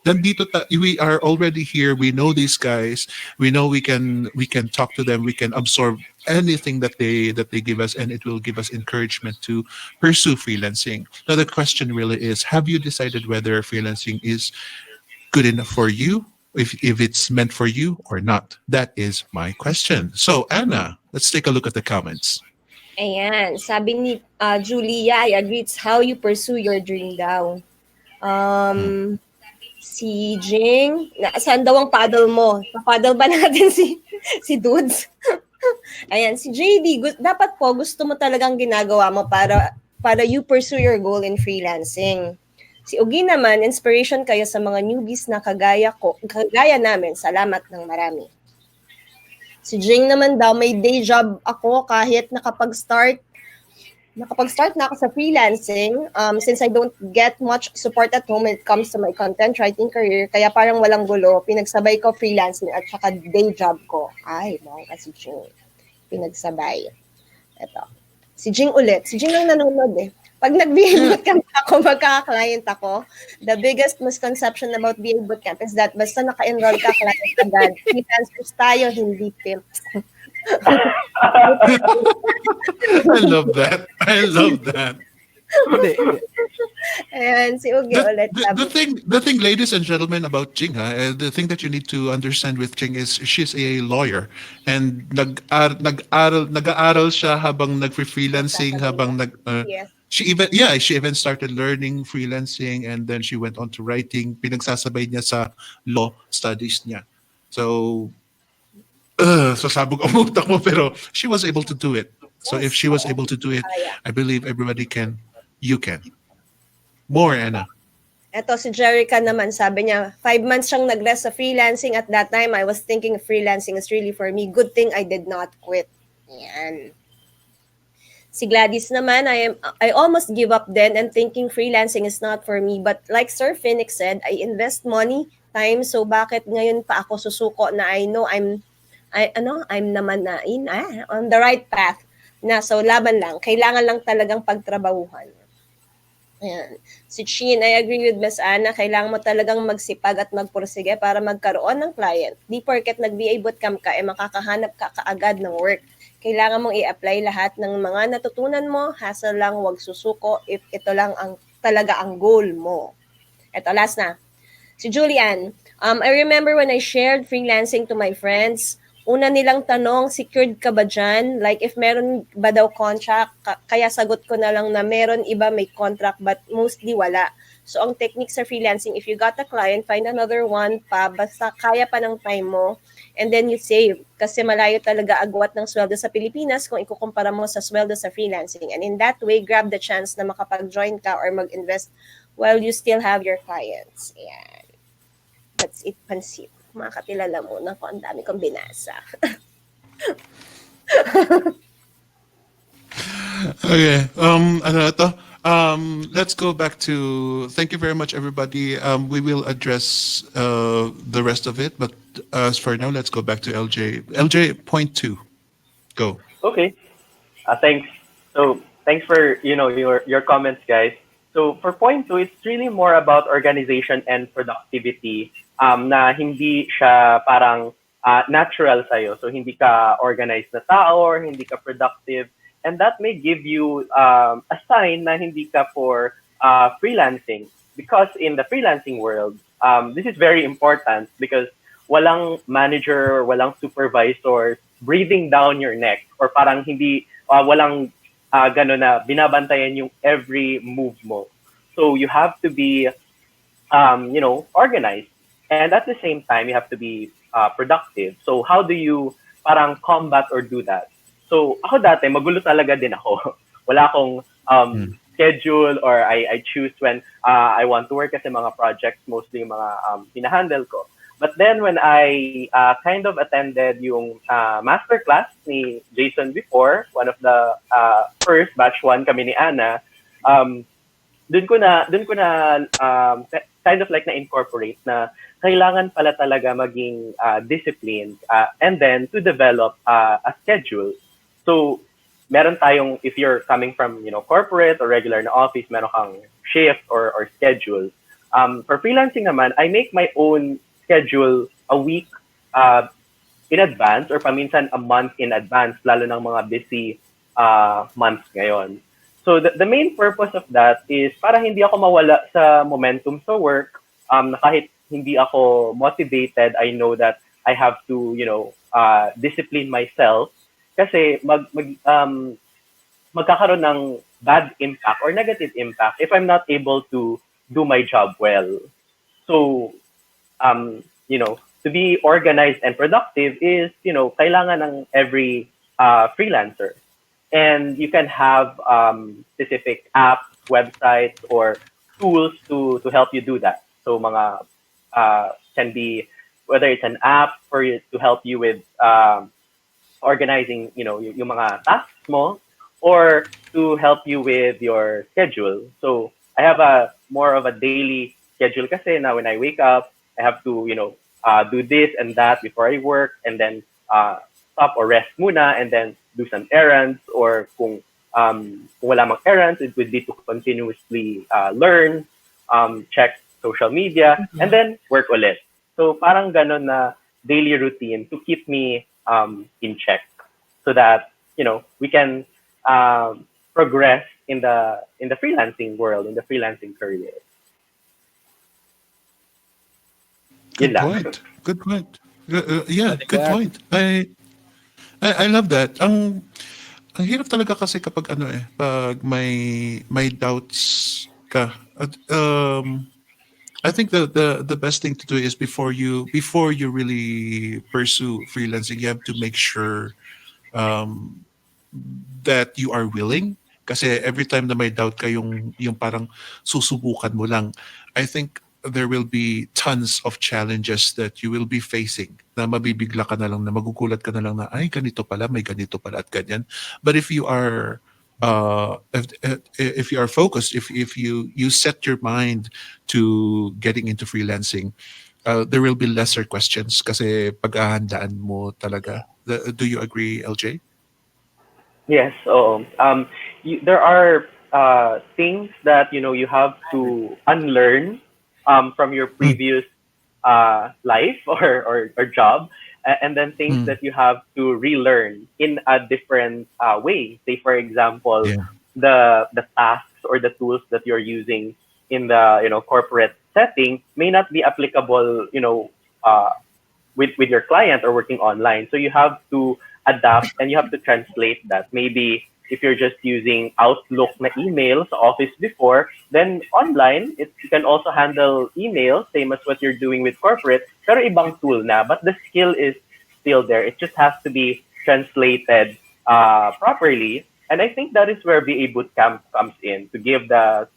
we are already here. We know these guys. We know we can talk to them. We can absorb anything that they give us, and it will give us encouragement to pursue freelancing. Now the question really is, have you decided whether freelancing is good enough for you, if it's meant for you or not? That is my question. So Anna, let's take a look at the comments. Ayan, sabi ni Julia, I agree, it's how you pursue your dream daw. Si Jing, saan daw ang paddle mo? Pa-paddle ba natin si Dudes? Ayan, si JD, dapat po gusto mo talagang ginagawa mo para you pursue your goal in freelancing. Si Ugi naman, inspiration kayo sa mga newbies na kagaya namin. Salamat ng marami. Si Jing naman daw, may day job ako kahit nakapag-start na ako sa freelancing, since I don't get much support at home when it comes to my content writing career, kaya parang walang gulo, pinagsabay ko freelancing at saka day job ko. Ay, baka si Jing. Pinagsabay. Ito. Si Jing ulit. Si Jing ang nanonood eh. Pag nag-BA bootcamp ako, magkaka-client ako, the biggest misconception about BA bootcamp is that basta naka-enroll ka, client agad. Freelancers tayo, hindi pimps. I love that. Ayan, si Ugi ulit. The thing, ladies and gentlemen, about Jing, the thing that you need to understand with Jing is she's a lawyer, and nag-aaral siya habang nag-freelancing, habang Yes. she even started learning freelancing, and then she went on to writing. Pinagsasabay niya sa law studies niya. So sasabog ang utak mo, pero she was able to do it. So if she was able to do it, I believe everybody can. You can. More, Anna. Eto, si Jerica naman, sabi niya, 5 months siyang nag-rest sa freelancing. At that time, I was thinking freelancing is really for me. Good thing I did not quit. Yan. Si Gladys naman, I almost give up then and thinking freelancing is not for me. But like Sir Phoenix said, I invest money, time, so bakit ngayon pa ako susuko na I know I'm on the right path na, so laban lang. Kailangan lang talagang pagtrabahuhan. Ayan. Si Chin, I agree with Miss Anna, kailangan mo talagang magsipag at magpursige para magkaroon ng client. Di porket nag-VA bootcamp ka, makakahanap ka kaagad ng work. Kailangan mong i-apply lahat ng mga natutunan mo, hassle lang, wag susuko if ito lang talaga ang goal mo. Ito, last na. Si Julian, I remember when I shared freelancing to my friends, una nilang tanong, secured ka ba dyan? Like, if meron ba daw contract? Kaya sagot ko na lang na meron iba may contract, but mostly wala. So, ang technique sa freelancing, if you got a client, find another one pa, basta kaya pa ng time mo, and then you save. Kasi malayo talaga agwat ng sweldo sa Pilipinas kung ikukumpara mo sa sweldo sa freelancing. And in that way, grab the chance na makapag-join ka or mag-invest while you still have your clients. Ayan. That's it, Pansit. Makakilala mo na kung ang dami kong binasa. Okay. Ano to? Let's go back to. Thank you very much, everybody. We will address the rest of it, but as for now, let's go back to LJ. LJ, point 2. Go. Okay. Thanks. So thanks for your comments, guys. So for point 2, it's really more about organization and productivity. Na hindi siya parang natural sa'yo. So hindi ka organized na tao or hindi ka productive. And that may give you a sign na hindi ka for freelancing. Because in the freelancing world, this is very important because walang manager or walang supervisor breathing down your neck or parang hindi walang gano'n na binabantayan yung every move mo. So you have to be organized. And at the same time, you have to be productive. So how do you parang combat or do that? So ako dati, magulo talaga din ako. Wala akong schedule, or I choose when I want to work kasi mga projects, mostly yung mga pinahandle ko. But then when I kind of attended yung master class ni Jason before, one of the first batch 1 kami ni Ana, dun ko na kind of like na incorporate na kailangan pala talaga maging disciplined, and then to develop a schedule. So meron tayong, if you're coming from corporate or regular na office, meron kang shift or schedule. For freelancing naman, I make my own schedule a week in advance, or paminsan a month in advance, lalo ng mga busy months ngayon. So the main purpose of that is para hindi ako mawala sa momentum sa work. Kahit hindi ako motivated, I know that I have to, discipline myself, kasi magkakaroon ng bad impact or negative impact if I'm not able to do my job well. So, to be organized and productive is, kailangan ng every freelancer. And you can have specific apps, websites, or tools to help you do that. So mga can be, whether it's an app for you to help you with organizing, yung mga tasks mo, or to help you with your schedule. So I have a more of a daily schedule kasi na when I wake up, I have to, do this and that before I work, and then stop or rest muna, and then do some errands, or kung wala mang errands, it would be to continuously learn, check social media, and then work ulit. So parang ganon na daily routine to keep me in check, so that we can progress in the freelancing world, in the freelancing career. Good point. Good point. Yeah, good point. I love that. Ang hirap talaga kasi kapag pag may doubts ka. I think the best thing to do is before you really pursue freelancing, you have to make sure that you are willing. Kasi every time na may doubt ka, yung parang susubukan mo lang. I think there will be tons of challenges that you will be facing, na mabibigla ka na lang, na magugulat ka na lang na, ay, ganito pala, may ganito pala at ganyan. But if you are if you are focused, if you set your mind to getting into freelancing, there will be lesser questions kasi paghahandaan mo talaga. Do you agree, LJ? Yes. So there are things that you have to unlearn from your previous life or job, and then things that you have to relearn in a different way. Say, for example, Yeah. the tasks or the tools that you're using in the corporate setting may not be applicable with your client or working online. So you have to adapt and you have to translate that. Maybe if you're just using Outlook na email sa office before, then online, you can also handle email, same as what you're doing with corporate, pero ibang tool na. But the skill is still there. It just has to be translated properly. And I think that is where VA Bootcamp comes in, to give the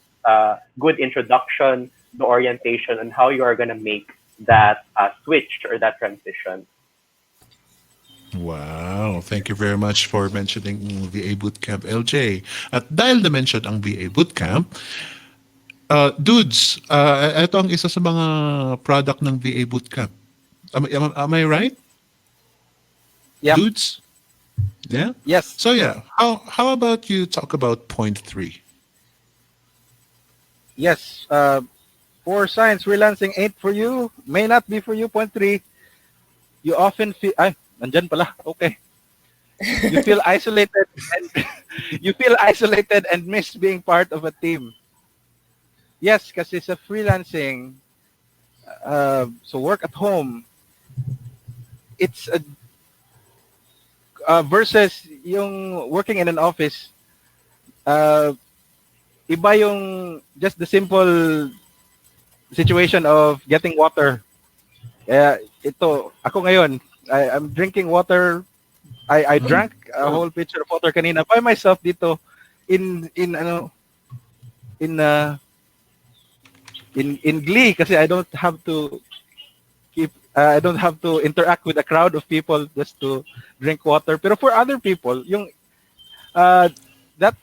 good introduction, the orientation, on how you are going to make that switch or that transition. Wow, thank you very much for mentioning VA Bootcamp, LJ. At dahil na-mention ang VA Bootcamp, dudes, ito ang isa sa mga product ng VA Bootcamp. Am I right? Yeah. Dudes? Yeah? Yes. So yeah, how about you talk about point 3? Yes. For science, freelancing ain't for you, may not be for you. Point 3, you often feel, nandyan pala, okay. You feel isolated and miss being part of a team. Yes, kasi sa freelancing, so work at home, it's a versus yung working in an office, uh, iba yung just the simple situation of getting water. Kaya ito, ako ngayon, I'm drinking water. I drank a whole pitcher of water kanina by myself dito in ano in glee kasi I don't have to I don't have to interact with a crowd of people just to drink water. Pero for other people, yung uh, that's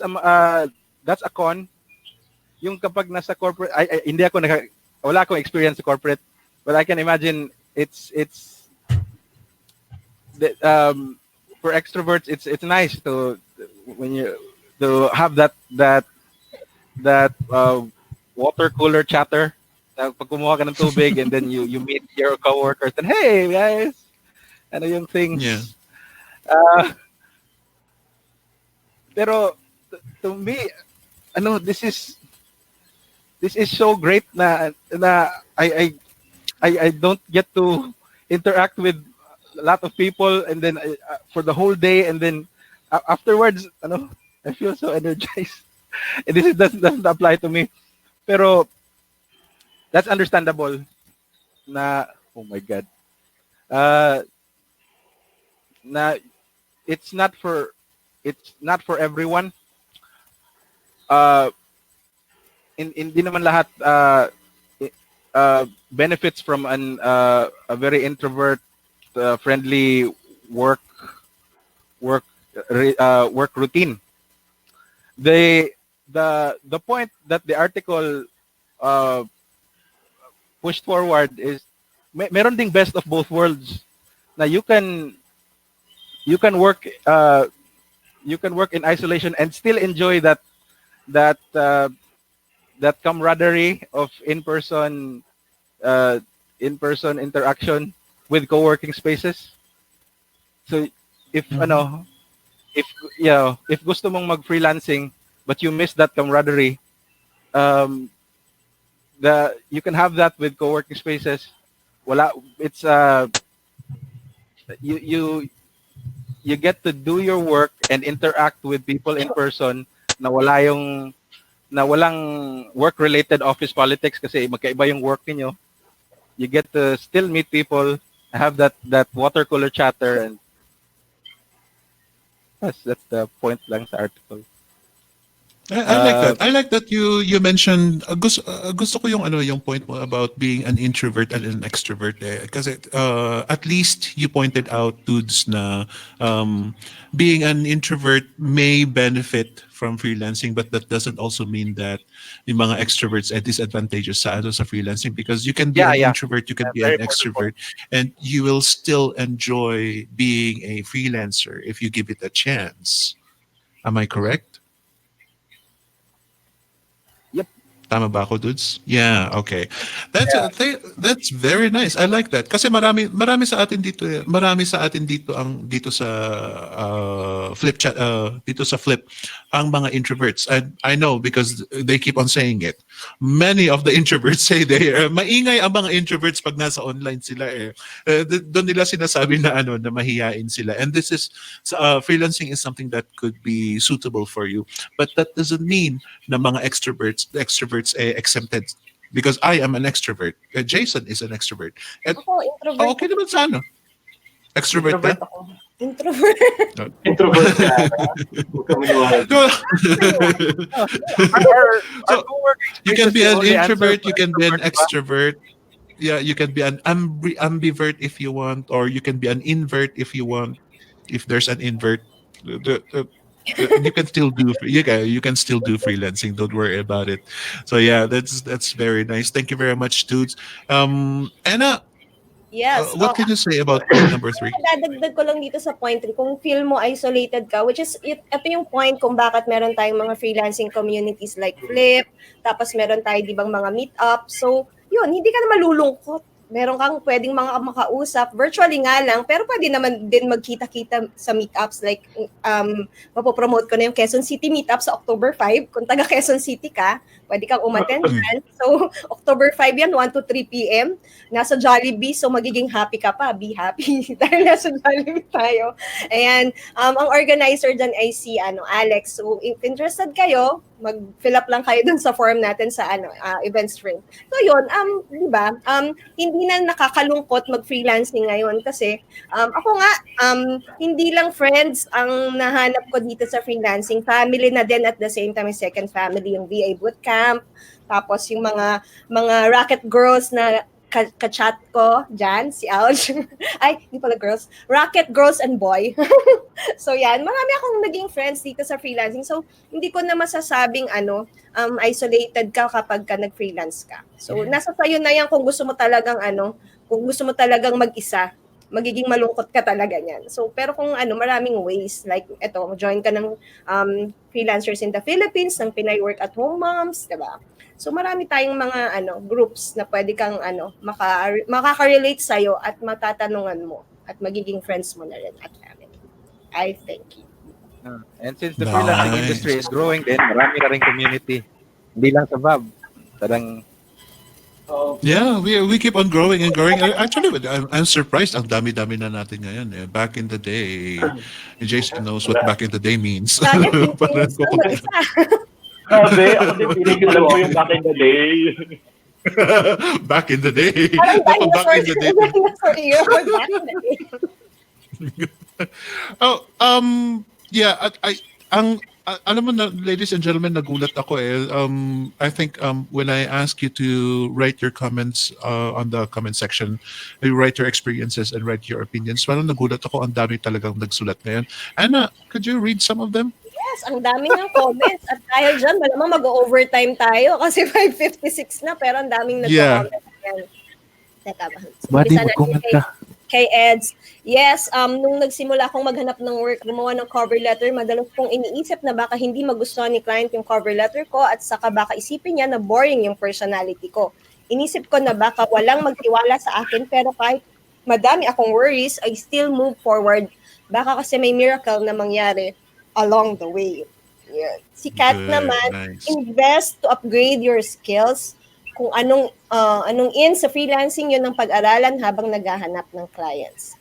a con. Yung kapag nasa corporate, hindi ako wala akong experience sa corporate, but I can imagine it's for extroverts it's nice to when you to have that water cooler chatter. Pag kumuha ka ng tubig and then you meet your coworkers and hey guys, ano yung things. Yeah. Pero to me, ano this is so great na I don't get to interact with a lot of people and then for the whole day and then afterwards ano I feel so energized. And this doesn't apply to me. Pero that's understandable na oh my god. Na it's not for everyone. Hindi naman lahat benefits from a very introvert friendly work routine. The point that the article pushed forward is meron ding best of both worlds na you can work in isolation and still enjoy that camaraderie of in-person interaction with co-working spaces. So if if gusto mong mag-freelancing but you miss that camaraderie, you can have that with co-working spaces. It's you get to do your work and interact with people in person na walang work-related office politics kasi magkaiba yung work niyo. You get to still meet people, have that water cooler chatter, and that's the point lang sa article. I like that. I like that you mentioned gusto ko yung point mo about being an introvert and an extrovert kasi at least you pointed out dudes na being an introvert may benefit from freelancing but that doesn't also mean that yung mga extroverts are disadvantageous sa freelancing because you can be an introvert, you can be an extrovert and you will still enjoy being a freelancer if you give it a chance. Am I correct? Tama ba ako, dudes? Yeah, okay. That's very nice. I like that. Kasi marami sa atin dito dito sa flip chat dito sa flip ang mga introverts. And I know because they keep on saying it. Many of the introverts say maingay ang mga introverts pag nasa online sila doon nila sinasabi na na mahiyain sila. And this is freelancing is something that could be suitable for you. But that doesn't mean na mga the extroverts exempted because I am an extrovert. Jason is an extrovert. And, Ako, introvert. okay naman sa Extrovert ka? Introvert. Introvert ka. Huwag ka maniwala. So, you can be an introvert, you can be an extrovert. Yeah, you can be an ambivert if you want, or you can be an invert if you want. If there's an invert, you can still do freelancing. Don't worry about it. So yeah, that's very nice. Thank you very much, dudes. Anna, Yes. what can you say about point number 3? Dadagdag ko lang dito sa point 3, kung feel mo isolated ka, which is, ito yung point kung bakit meron tayong mga freelancing communities like Flip, tapos meron tayo, di bang, mga meet-up. So, yun, hindi ka na malulungkot meron kang pwedeng mga makausap, virtually nga lang, pero pwede naman din magkita-kita sa meetups. Like, mapopromote ko na yung Quezon City meetup sa October 5. Kung taga Quezon City ka, pwede kang umattend dyan. So, October 5 yan, 1 to 3 p.m. Nasa Jollibee, so magiging happy ka pa. Be happy. Dahil nasa Jollibee tayo. Ayan, ang organizer dyan ay si Alex. So, if interested kayo, mag-fill up lang kayo dun sa form natin sa event stream. So, yun, di ba? Hindi na nakakalungkot mag-freelancing ngayon kasi ako nga, hindi lang friends ang nahanap ko dito sa freelancing. Family na din at the same time, second family, yung VA Bootcamp. Tapos yung mga racket girls na ka-chat ko dyan, si Alj. Ay, hindi pala girls. Racket girls and boy. So yan, marami akong naging friends dito sa freelancing. So hindi ko na masasabing isolated ka kapag ka nag-freelance ka. So nasa sayo na yan kung gusto mo talagang mag-isa, magiging malungkot ka talaga niyan. So pero kung maraming ways, like eto, join ka ng freelancers in the Philippines, ng Pinay Work at Home Moms, 'di ba? So marami tayong mga groups na pwede kang makaka-relate sa iyo at matatanungan mo at magiging friends mo na rin at family. I thank you. And since the freelancing industry is growing din, marami na rin community. Hindi lang sa VAB. Parang Yeah, we keep on growing and growing. Actually, I'm surprised ang dami-dami na natin ngayon. Back in the day, Jason knows what back in the day means. Parang Grabe, ako din feeling ko alam ko yung back in the day. back in the day. Parang Back in the day. dinosaur era. Back in the day. Oh, yeah, alam mo na, ladies and gentlemen, nagulat ako eh. I think when I ask you to write your comments on the comment section, you write your experiences and write your opinions. Parang nagulat ako, ang dami talagang nagsulat ngayon. Anna, could you read some of them? Yes, ang dami ng comments. At dahil dyan, malamang mag-overtime tayo kasi 5:56 na, pero ang daming nag-comment. Yeah. Teka ba? Buddy, mag-comment ka. Kay Eds. Yes, nung nagsimula akong maghanap ng work, gumawa ng cover letter, madalas kong iniisip na baka hindi magustuhan ni client yung cover letter ko at saka baka isipin niya na boring yung personality ko. Inisip ko na baka walang magtiwala sa akin, pero kahit madami akong worries, I still move forward. Baka kasi may miracle na mangyari along the way. Yeah. Si Kat naman, nice. invest to upgrade your skills. Kung anong in sa freelancing, yun ang pag-aralan habang naghahanap ng clients.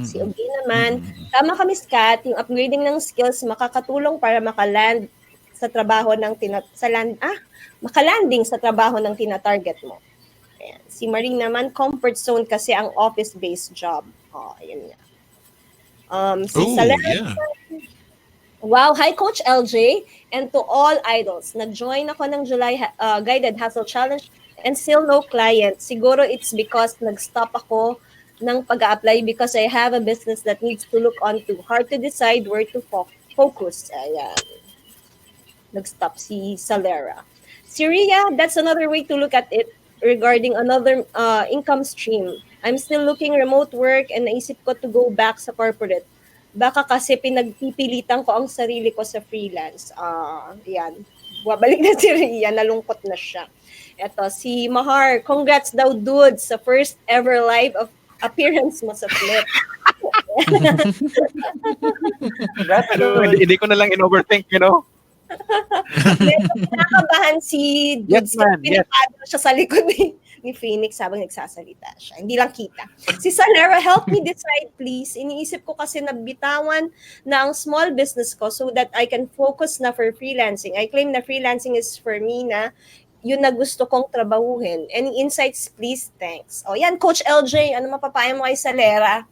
Si Ugi naman, tama kami, Kat, yung upgrading ng skills makakatulong para makaland sa trabaho ng makalanding sa trabaho ng tina-target mo. Ayan. Si Marie naman, comfort zone kasi ang office-based job. Ayun nga. Yeah. Wow, hi Coach LJ and to all idols. Nag-join ako ng July Guided Hustle Challenge and still no client. Siguro it's because nag-stop ako ng pag-a-apply because I have a business that needs to look onto. Hard to decide where to focus. Ayan. Nag-stop si Salera. Si Ria, that's another way to look at it regarding another income stream. I'm still looking remote work and naisip ko to go back sa corporate. Baka kasi pinagpipilitan ko ang sarili ko sa freelance. Yan. Wabalik na si Ria, nalungkot na siya. Ito, si Mahar, congrats daw dude sa first ever live of appearance mo sa Flip. That's good. Hindi ko na lang in-overthink, you know? Medyo nakabahan si dude. Yes, man. Yes. Pinapado siya sa likod ni Phoenix habang nagsasalita siya. Hindi lang kita. Si Salera, help me decide please. Iniisip ko kasi nabitawan na ang small business ko so that I can focus na for freelancing. I claim na freelancing is for me na yun na gusto kong trabahuhin. Any insights please? Thanks. O yan, Coach LJ, ano mapapayo mo kay Salera?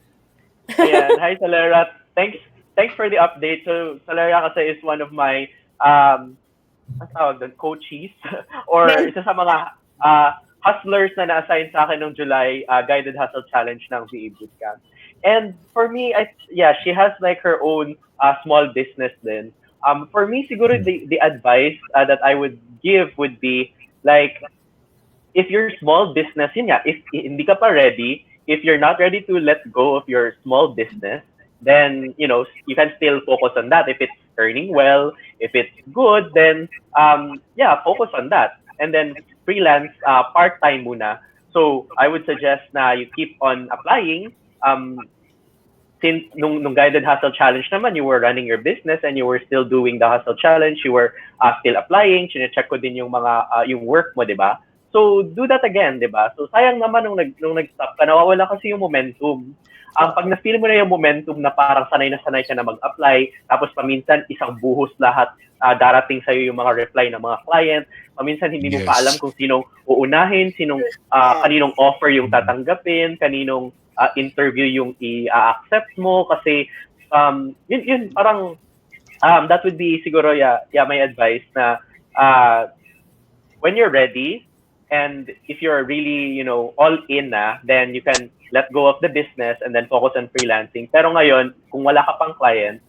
Ayan. Hi, Salera. Thanks for the update. So, Salera kasi is one of my coaches or isa sa mga hustlers na na-assign sa akin noong July Guided Hustle Challenge ng VA Bootcamp. And for me, she has like her own small business then. For me, siguro the advice that I would give would be like, if your small business, yun nga, if hindi ka pa ready, if you're not ready to let go of your small business, then, you can still focus on that. If it's earning well, if it's good, then, focus on that. And then freelance part-time muna So I would suggest na you keep on applying. Since nung guided hustle challenge naman, you were running your business and you were still doing the hustle challenge, you were still applying, chine-check ko din yung mga yung work mo, 'di ba? So do that again, 'di ba? So sayang naman nung nag-stop ka, nawawala kasi yung momentum. Pag na-feel mo na yung momentum na parang sanay ka na mag-apply, tapos paminsan isang buhos lahat darating sa'yo yung mga reply ng mga client, paminsan hindi mo pa alam kung sinong uunahin, kaninong offer yung tatanggapin, kaninong interview yung i-accept mo, kasi yun parang that would be siguro my advice na when you're ready and if you're really all in na, then you can let go of the business and then focus on freelancing. Pero ngayon, kung wala ka pang client,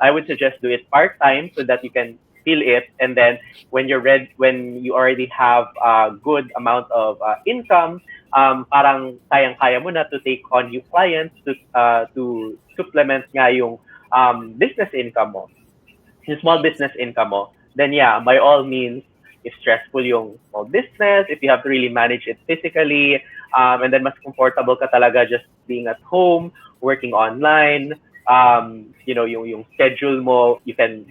I would suggest do it part-time so that you can feel it, and then when you're ready, when you already have a good amount of income, parang kayang-kaya mo na to take on new clients to supplement nga yung business income mo, yung small business income mo. Then by all means, if stressful yung small business, if you have to really manage it physically, and then mas comfortable ka talaga just being at home, working online, yung schedule mo, you can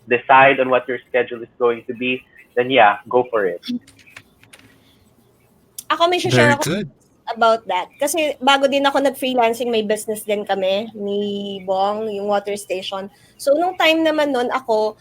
decide on what your schedule is going to be, then go for it. Ako may share ako about that. Kasi bago din ako nag-freelancing, may business din kami ni Bong, yung water station. So, nung time naman nun, ako,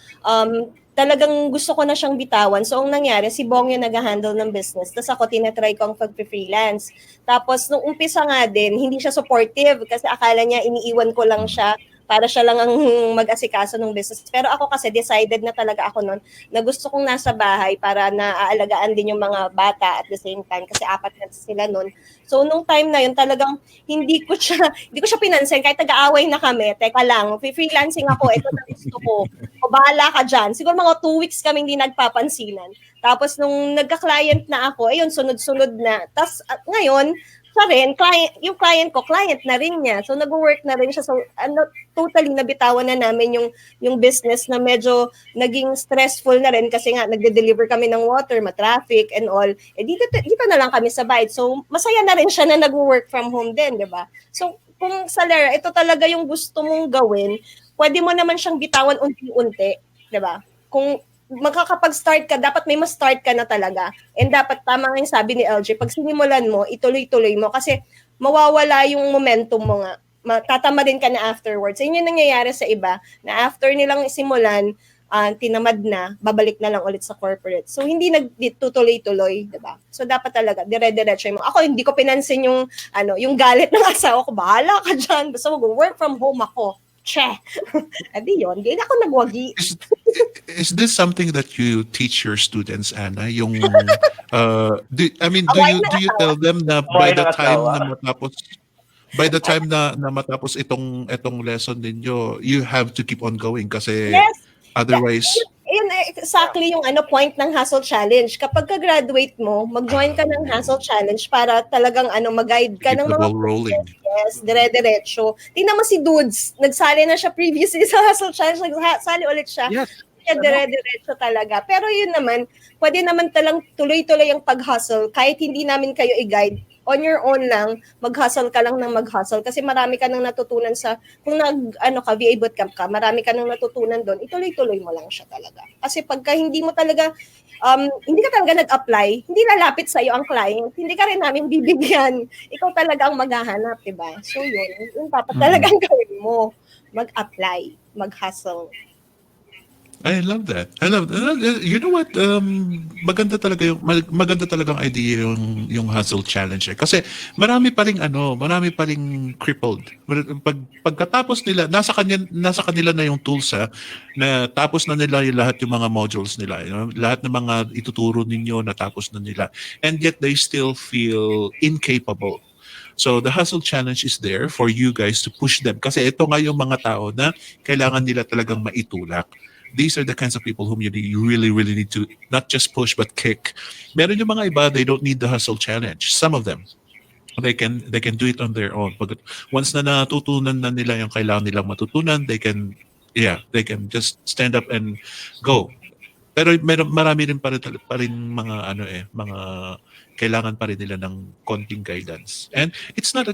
talagang gusto ko na siyang bitawan. So, ang nangyari, si Bong yung nag-handle ng business. Tapos ako, tinatry ko ang pag-freelance. Tapos, nung umpisa nga din, hindi siya supportive kasi akala niya iniiwan ko lang siya para siya lang ang mag-asikaso ng business. Pero ako kasi decided na talaga ako noon na gusto kong nasa bahay para naaalagaan din yung mga bata at the same time kasi 4 na sila noon. So nung time na yun talagang hindi ko siya pinansin kahit nag-aaway na kami. Teka lang, freelancing ako, ito na gusto ko. O bahala ka dyan. Siguro mga 2 weeks kaming hindi nagpapansinan. Tapos nung nagka-client na ako, ayun, sunod-sunod na. Tapos ngayon, siya rin, yung client ko, client na rin niya. So, nag-work na rin siya. So, totally nabitawan na namin yung business na medyo naging stressful na rin kasi nga, nagde-deliver kami ng water, ma-traffic and all. Dito na lang kami sa bahay. So, masaya na rin siya na nag-work from home din, di ba? So, kung Salera, ito talaga yung gusto mong gawin, pwede mo naman siyang bitawan unti-unti, di ba? Kung makakapag-start ka, dapat may ma-start ka na talaga. And dapat, tama nga yung sabi ni LJ, pag sinimulan mo, ituloy-tuloy mo kasi mawawala yung momentum mo nga. Tatama din ka na afterwards. Yun yung nangyayari sa iba, na after nilang simulan, tinamad na, babalik na lang ulit sa corporate. So, hindi nagtutuloy-tuloy, diba? So, dapat talaga, dire-diretso mo. Ako, hindi ko pinansin yung galit ng asawa ko. Bahala ka dyan. Basta mag-work from home ako. Che. Adi yun. Hindi ako nagwagi. Is this something that you teach your students, Anna? Yung do you tell them na by the time na matapos itong lesson ninyo, you have to keep on going kasi otherwise yun exactly yung point ng Hustle Challenge. Kapag ka-graduate mo, mag-join ka ng Hustle Challenge para talagang mag-guide ka ng mga rolling. Yes, dire-diretso. Tingnan mo si Dudes, nagsali na siya previously sa Hustle Challenge, nagsali ulit siya. Yes. Dire-diretso talaga. Pero yun naman, pwede naman talang tuloy-tuloy ang pag-hustle kahit hindi namin kayo i-guide. On your own lang, mag-hustle ka lang ng mag-hustle kasi marami ka nang natutunan kung VA bootcamp ka, marami ka nang natutunan doon, ituloy-tuloy mo lang siya talaga. Kasi pagka hindi mo talaga, hindi ka talaga nag-apply, hindi lalapit sa'yo ang client, hindi ka rin namin bibigyan. Ikaw talaga ang maghahanap, diba? So yun dapat talagang gawin mo. Mag-apply, mag-hustle. I love that. You know what? Maganda talagang idea yung hustle challenge. Kasi marami pa ring crippled. Pagkatapos nila, nasa kanila na yung tools na tapos na nila yung lahat yung mga modules nila. Lahat ng mga ituturo ninyo natapos na nila. And yet they still feel incapable. So the hustle challenge is there for you guys to push them. Kasi ito nga yung mga tao na kailangan nila talagang maitulak. These are the kinds of people whom you really, really need to not just push but kick. Meron yung mga iba, they don't need the hustle challenge. Some of them, they can do it on their own. Once na natutunan na nila yung kailangan nilang matutunan, they can just stand up and go. Pero marami rin pa rin mga mga kailangan pa rin nila ng konting guidance. And it's not a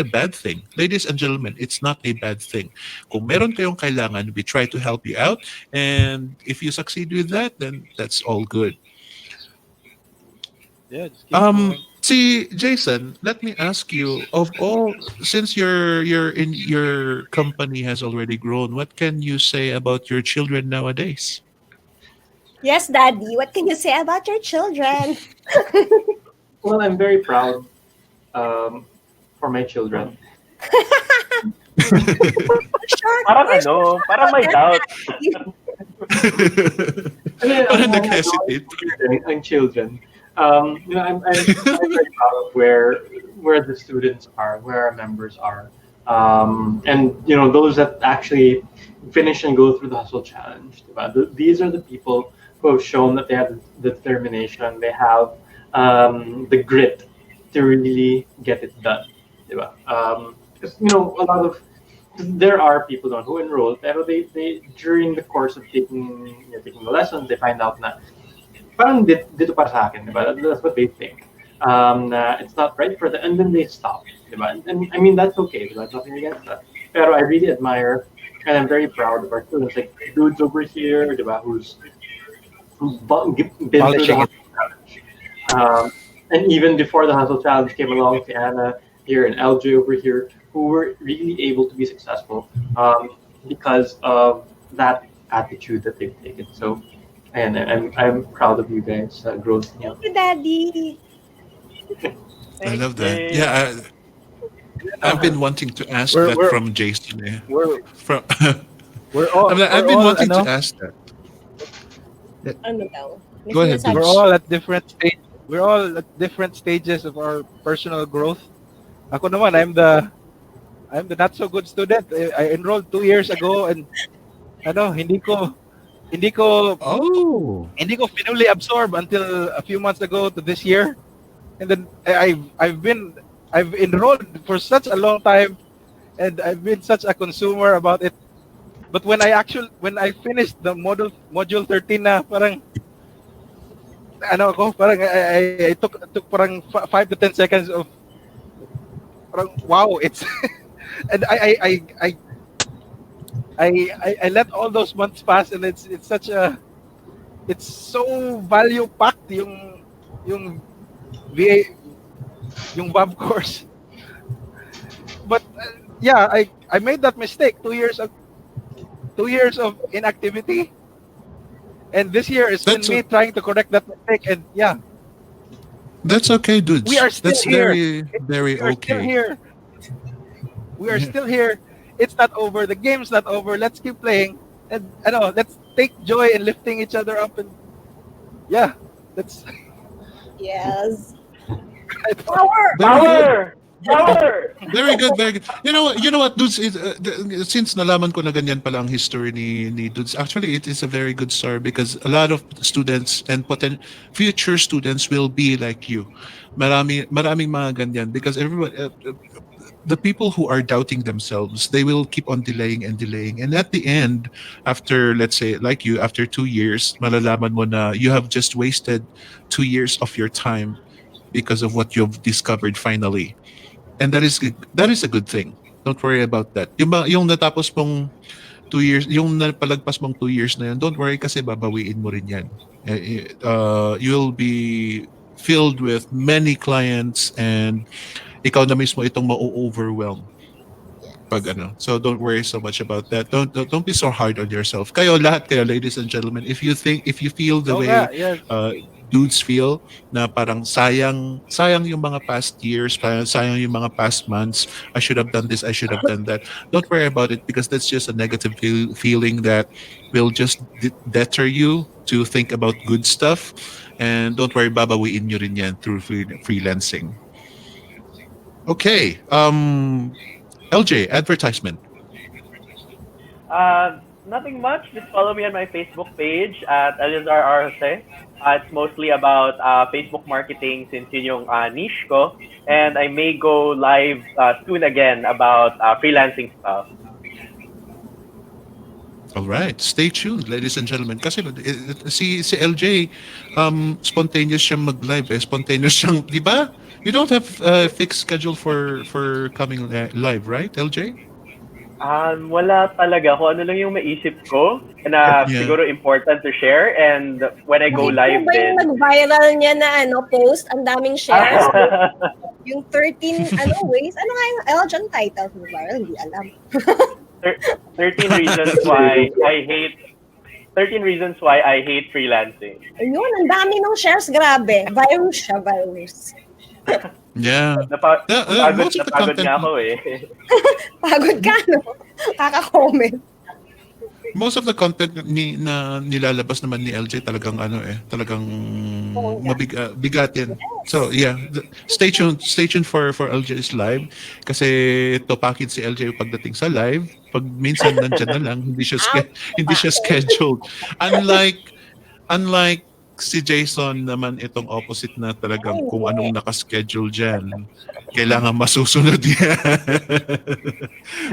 bad thing. Ladies and gentlemen, it's not a bad thing. Kung meron kayong kailangan, we try to help you out. And if you succeed with that, then that's all good. Yeah, just keep going. See, Jason, let me ask you, of all, since your company has already grown, what can you say about your children nowadays? Yes, Daddy. What can you say about your children? Well, I'm very proud for my children. Sure. Parang We're so ano, sure parang about may that, doubt. Daddy. I mean, Parang I'm nag-hesitate. children. I'm very proud of where the students are, where our members are, and those that actually finish and go through the hustle challenge. Diba? These are the people who have shown that they have the determination, they have the grit to really get it done. Diba? Because a lot of there are people who enroll, pero they during the course of taking the lessons, they find out na parang dito para sa akin, di ba? That's what they think. Na it's not right for them, and then they stop, di ba? And I mean, that's okay, di ba? Nothing against that. Pero I really admire, and I'm very proud of our students, like dudes over here, di ba? Who's been through the Polishing it. hustle challenge. And even before the hustle challenge came along, si Anna here and LJ over here, who were really able to be successful because of that attitude that they've taken. So, and I'm proud of you guys' growth. Yeah. Thank you, Daddy. I Thanks, love that. Jay. Yeah, I've been wanting to ask We're that we're from Jason. Eh. we're From we're all I've we're been all wanting to ano, ask that. Ano daw? May Go ahead, sinasabi we're Dudes. siya. all at different stage. We're all at different stages of our personal growth. Ako naman, I'm the not so good student. I enrolled 2 years ago and ano, hindi ko Oh. hindi ko finally absorb until a few months ago to this year. And then I've enrolled for such a long time and I've been such a consumer about it. But when I finished the module 13 na parang ano ako parang I took parang 5 to 10 seconds of parang wow it's and I let all those months pass and it's such a it's so value packed yung VA yung VAB course. But yeah, I made that mistake 2 years of inactivity, and this year it's been That's me trying to correct that mistake. And yeah, that's okay, we Dudes. are still That's here. very We are still okay. here. We are Yeah. still here. It's not over. The game's not over. Let's keep playing, and I know. Let's take joy in lifting each other up. And yeah, that's Yes. Power! Very good. Power! Power! Very good, very good. You know what, Dudes? Since nalaman ko na ganyan pala ang history ni Dudes, actually, it is a very good story because a lot of students and future students will be like you. Maraming mga ganyan because everyone, the people who are doubting themselves, they will keep on delaying and delaying. And at the end, after, let's say, like you, after 2 years, malalaman mo na you have just wasted 2 years of your time because of what you've discovered finally. And that is a good thing. Don't worry about that. Yung natapos mong 2 years, yung napalagpas mong 2 years na yun, don't worry kasi babawiin mo rin yan. You'll be filled with many clients and ikaw na mismo itong ma-overwhelm pag ano. So don't worry so much about that. Don't be so hard on yourself. Kayo lahat kayo, ladies and gentlemen, if you feel the oh way yeah, yes. Dudes feel na parang sayang yung mga past years, parang sayang yung mga past months, I should have done this, I should have done that. Don't worry about it because that's just a negative feeling that will just deter you to think about good stuff. And don't worry, babawiin nyo rin yan through freelancing. Okay. LJ, advertisement. Nothing much. Just follow me on my Facebook page at Elizar Arce. It's mostly about Facebook marketing since yun yung niche ko. And I may go live soon again about freelancing stuff. All right, stay tuned, ladies and gentlemen. Kasi si LJ, spontaneous siyang mag-live, spontaneous siyang, di ba? You don't have a fixed schedule for coming live, right, LJ? Wala talaga. Kung ano lang yung maisip ko na Yeah. siguro important to share. And when I go Nakita mo live ba yung din. nag-viral niya na post? Ang daming shares. Yung 13 ways. Ano nga yung Eljan title? Viral? Hindi alam. 13 reasons why I hate 13 reasons why I hate freelancing. Ayun, ang dami ng shares. Grabe. Virus siya, virus. Yeah. Most of the Napagod content, nga ako eh. Pagod ka, no? Kaka-comment. most of the content na nilalabas naman ni LJ talagang talagang bigatin. So yeah, stay tuned for LJ's live kasi topakin si LJ pagdating sa live. Pag minsan nandiyan na lang, hindi siya scheduled. Unlike si Jason naman, itong opposite na talagang kung anong nakaschedule dyan, kailangan masusunod yan.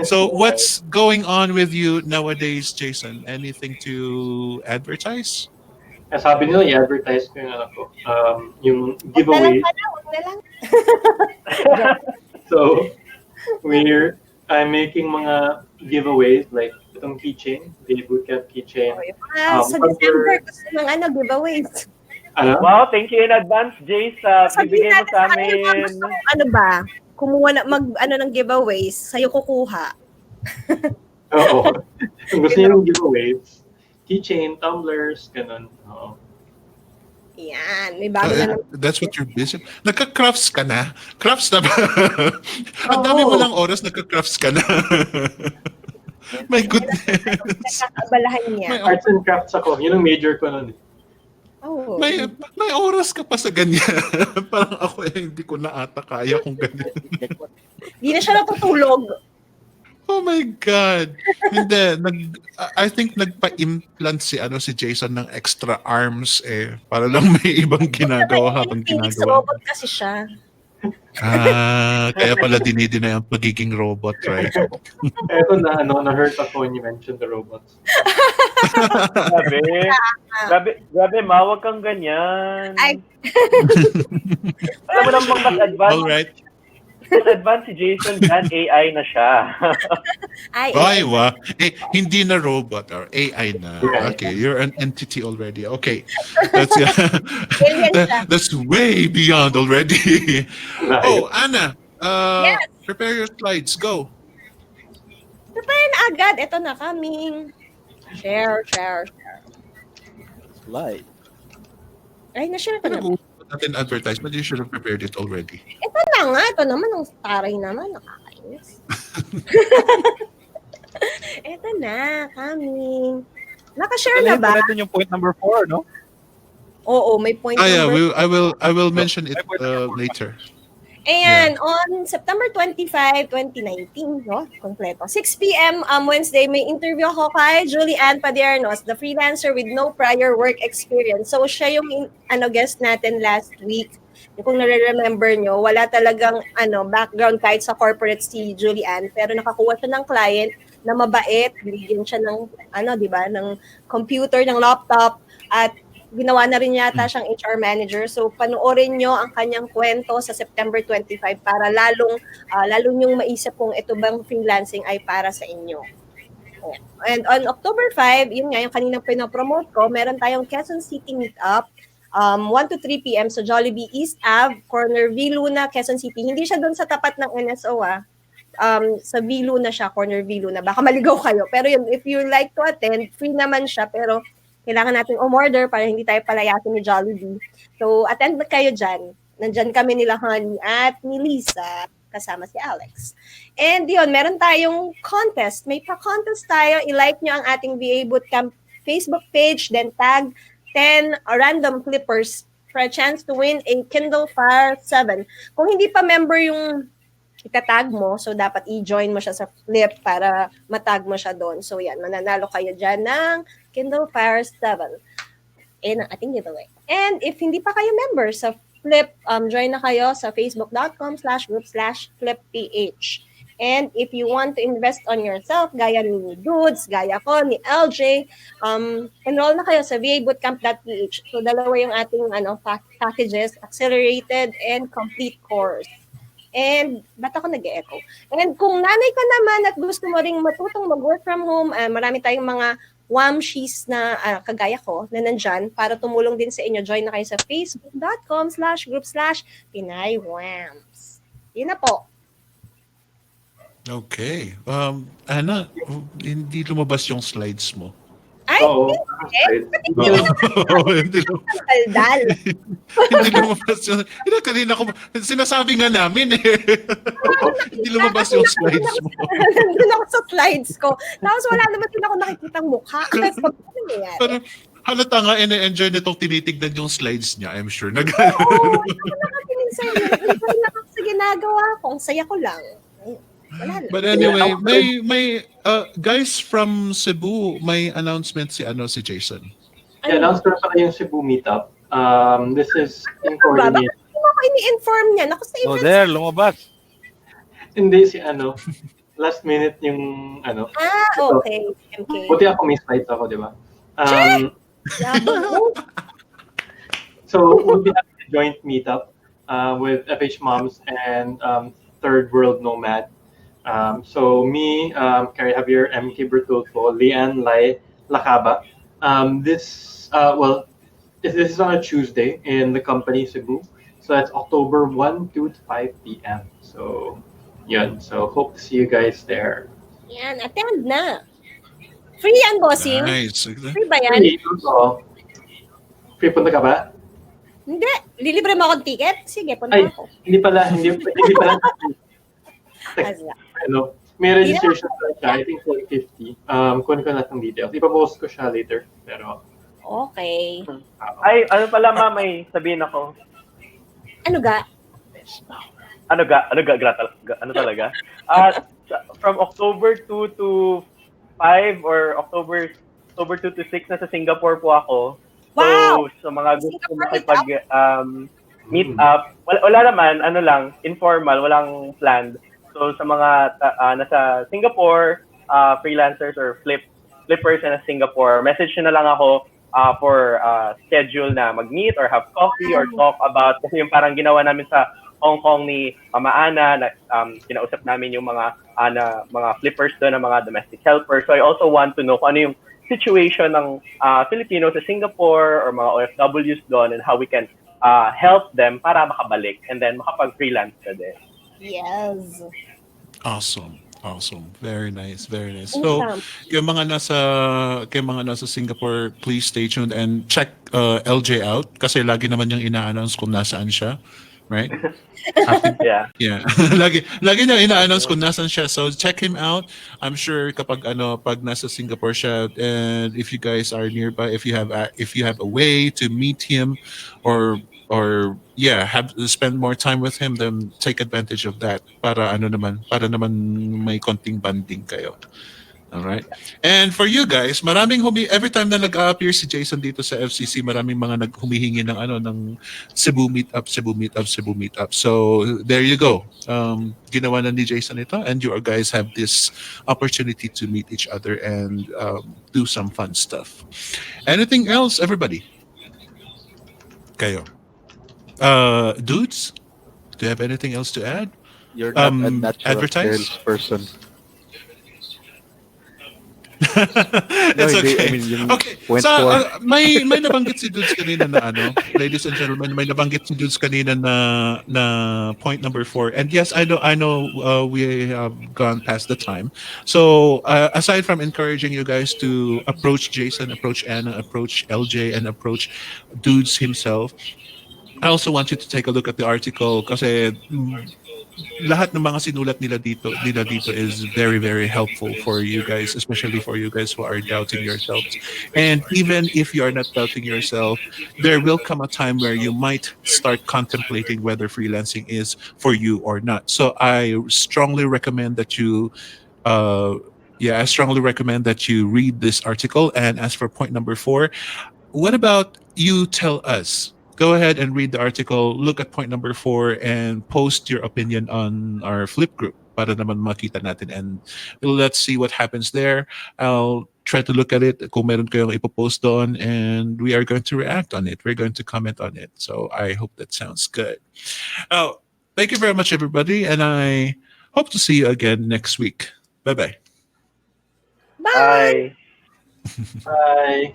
So what's going on with you nowadays, Jason? Anything to advertise? Sabi nila, i-advertise ko yung yung giveaway. Wag na lang. So, I'm making mga giveaways like itong keychain, the bootcamp keychain. Sa December, gusto ng giveaways. Wow, thank you in advance, Jace. Bibigay mo sa amin. Ano ba? Kumuha ng giveaways, sa'yo kukuha. Oo. Kung gusto niyo yung giveaways, keychain, tumblers, ganun. Oo. Yan, may bago na That's what you're busy. Nagka-crafts ka na? Crafts na ba? Ang dami mo lang oras, nagka-crafts ka na. My goodness. Nakakabalahan niya. Arts and crafts ako. Yun ang major ko nun. Oh. May oras ka pa sa ganyan. Parang ako hindi ko na ata kaya kung ganyan. Hindi na siya natutulog. Oh my God. Hindi. I think nagpa-implant si Jason ng extra arms para lang may ibang ginagawa habang Phoenix ginagawa. robot kasi siya. Kaya pala dinidina yung pagiging robot, right? Eto na-hurt ako when you mentioned the robots. Grabe, wag kang ganyan. Ay. Alam mo namang mas advance. All right. Mas advance si Jason dyan, AI na siya. Ay, hindi na robot or AI na. Okay, you're an entity already. Okay. That's way beyond already. Oh, Anna, Yes. prepare your slides. Go. Prepare na agad. Ito na kaming. Share. Slide. Ay, na-share ko na. Nag-uusapan natin advertisement. You should have prepared it already. Ito na nga. Ito naman. Ang taray naman. Nakakainis. Ito na. Kaming. Nakashare na ba? Natin yung point number 4, no? Oo, may point Yeah, number. I will mention it later. And on September 25, 2019, no? Kompleto. 6 p.m. Wednesday, may interview ako kay Julie Ann Padiernos, the freelancer with no prior work experience. So, siya yung guest natin last week. Kung nare-remember nyo, wala talagang background kahit sa corporate si Julie Ann, pero nakakuha siya ng client na mabait, bigyan siya ng di ba, ng computer, ng laptop, at ginawa na rin yata siyang HR manager. So panoorin nyo ang kanyang kwento sa September 25 para lalong yung maisip kung ito bang freelancing ay para sa inyo. Oh. And on October 5, yun nga yung kaninang pinopromote ko, meron tayong Quezon City Meetup 1 to 3 p.m. sa Jollibee East Ave, corner V Luna, Quezon City. Hindi siya doon sa tapat ng NSO sa V Luna siya, corner V Luna. Baka maligaw kayo. Pero yun, if you like to attend, free naman siya, pero kailangan natin umorder para hindi tayo palayasin ni Jollibee. So, attend na kayo dyan. Nandyan kami nila Honey at ni Lisa, kasama si Alex. And yun, meron tayong contest. May pa-contest tayo. I-like nyo ang ating VA Bootcamp Facebook page, then tag 10 random clippers for a chance to win a Kindle Fire 7. Kung hindi pa member yung itatag mo, so dapat i-join mo siya sa Flip para matag mo siya doon. So yan, mananalo kayo dyan ng Kindle Fire 7 ang ating giveaway. And if hindi pa kayo member sa Flip, join na kayo sa facebook.com/group/flipph. And if you want to invest on yourself, gaya ni Dudes, gaya ko, ni LJ, enroll na kayo sa vabootcamp.ph. So, dalawa yung ating packages, accelerated and complete course. And, ba't ako nag-echo? And kung nanay ka naman at gusto mo ring matutong mag-work from home, marami tayong mga wamshies na kagaya ko na nandyan para tumulong din sa inyo. Join na kayo sa facebook.com/group/PinayWams. Yun na po. Okay. Ana, hindi lumabas yung slides mo. Ay, Oo. Hindi dal. hindi lumabas yung... Kanina ko, sinasabi nga namin eh. Hindi lumabas yung slides mo. Nandun ako sa slides ko. Tapos wala naman din ako nakikitang mukha. Ano nangyayari? Parang halata nga ina-enjoy nitong tinitignan yung slides niya, I'm sure. Oo, ako nakatingin sa'yo. Enjoy lang ako sa ginagawa ko. Ang saya ko lang. Wala lang. But anyway, may guys from Cebu, may announcement si Jason. I-announce ko na pala yung Cebu meetup. This is in Ba? Bakit coordination. hindi mo ako ini-inform niya? Naku sa Oh, events. there, lumabas. Hindi si last minute yung Okay. MK. Buti ako may slides ako, di ba? Yabo. So we'll be having a joint meetup with FH Moms and Third World Nomad. So me, Carrie Javier, MK Bertulfo, Lian Lai Lakaba. This is on a Tuesday in the company Cebu. So that's October 1, 2 to 5 p.m. So yun. So hope to see you guys there. Yan, attend na. Free yan, bossing. Nice. Free ba yan? Free punta ka ba? Hindi. Lilibre mo akong ticket? Sige, punta Ay, ako. hindi pala. Asa. May registration siya. I think 450. Kunin ko na itong details. Ipapost ko siya later. Pero, Okay. Ay, ano pala ma, may sabihin ako. Ano ga? Ano talaga? From October 2 to 5 or October 2 to 6 nasa Singapore po ako. Wow! So, sa mga gusto Singapore makipag meet up, wala naman, informal, walang planned. So sa mga nasa Singapore, freelancers or flippers na Singapore, message nyo na lang ako for schedule na mag-meet or have coffee or talk about, kasi yung parang ginawa namin sa Hong Kong ni Mama Ana, na kinausap namin yung mga flippers doon, mga domestic helpers. So I also want to know kung ano yung situation ng Filipinos sa Singapore or mga OFWs doon and how we can help them para makabalik and then makapag-freelance ka din. Yes. Awesome. Very nice. So, yung mga nasa Singapore, please stay tuned and check LJ out kasi lagi naman yung ina-announce kung nasaan siya, right? Yeah. Yeah. lagi niya ina-announce kung nasaan siya. So check him out. I'm sure kapag pag nasa Singapore siya, and if you guys are nearby, if you have a way to meet him or have spend more time with him, then take advantage of that para naman may konting banding kayo. All right. And for you guys, every time na nag-appear si Jason dito sa FCC, maraming mga humihingi ng Cebu meetup. So there you go. Ginawa na ni Jason ito, and you guys have this opportunity to meet each other and do some fun stuff. Anything else, everybody? Kayo. Dudes, do you have anything else to add? You're not a natural advertise? salesperson. It's hindi, okay. I mean, yung Okay. point So, four. may nabanggit si Dudes kanina na ladies and gentlemen, may nabanggit si Dudes kanina na point number 4. And yes, I know we have gone past the time. So, aside from encouraging you guys to approach Jason, approach Anna, approach LJ, and approach Dudes himself, I also want you to take a look at the article kasi lahat ng mga sinulat nila dito is very, very helpful for you guys, especially for you guys who are doubting yourselves. And even if you are not doubting yourself, there will come a time where you might start contemplating whether freelancing is for you or not. So I strongly recommend that you read this article. And as for point number 4, what about you tell us? Go ahead and read the article, look at point number 4, and post your opinion on our Flip group. para naman makita natin, and let's see what happens there. I'll try to look at it kung meron kayong ipopost doon, and we are going to react on it. We're going to comment on it. So I hope that sounds good. Oh, thank you very much, everybody, and I hope to see you again next week. Bye-bye. Bye! Bye. Bye.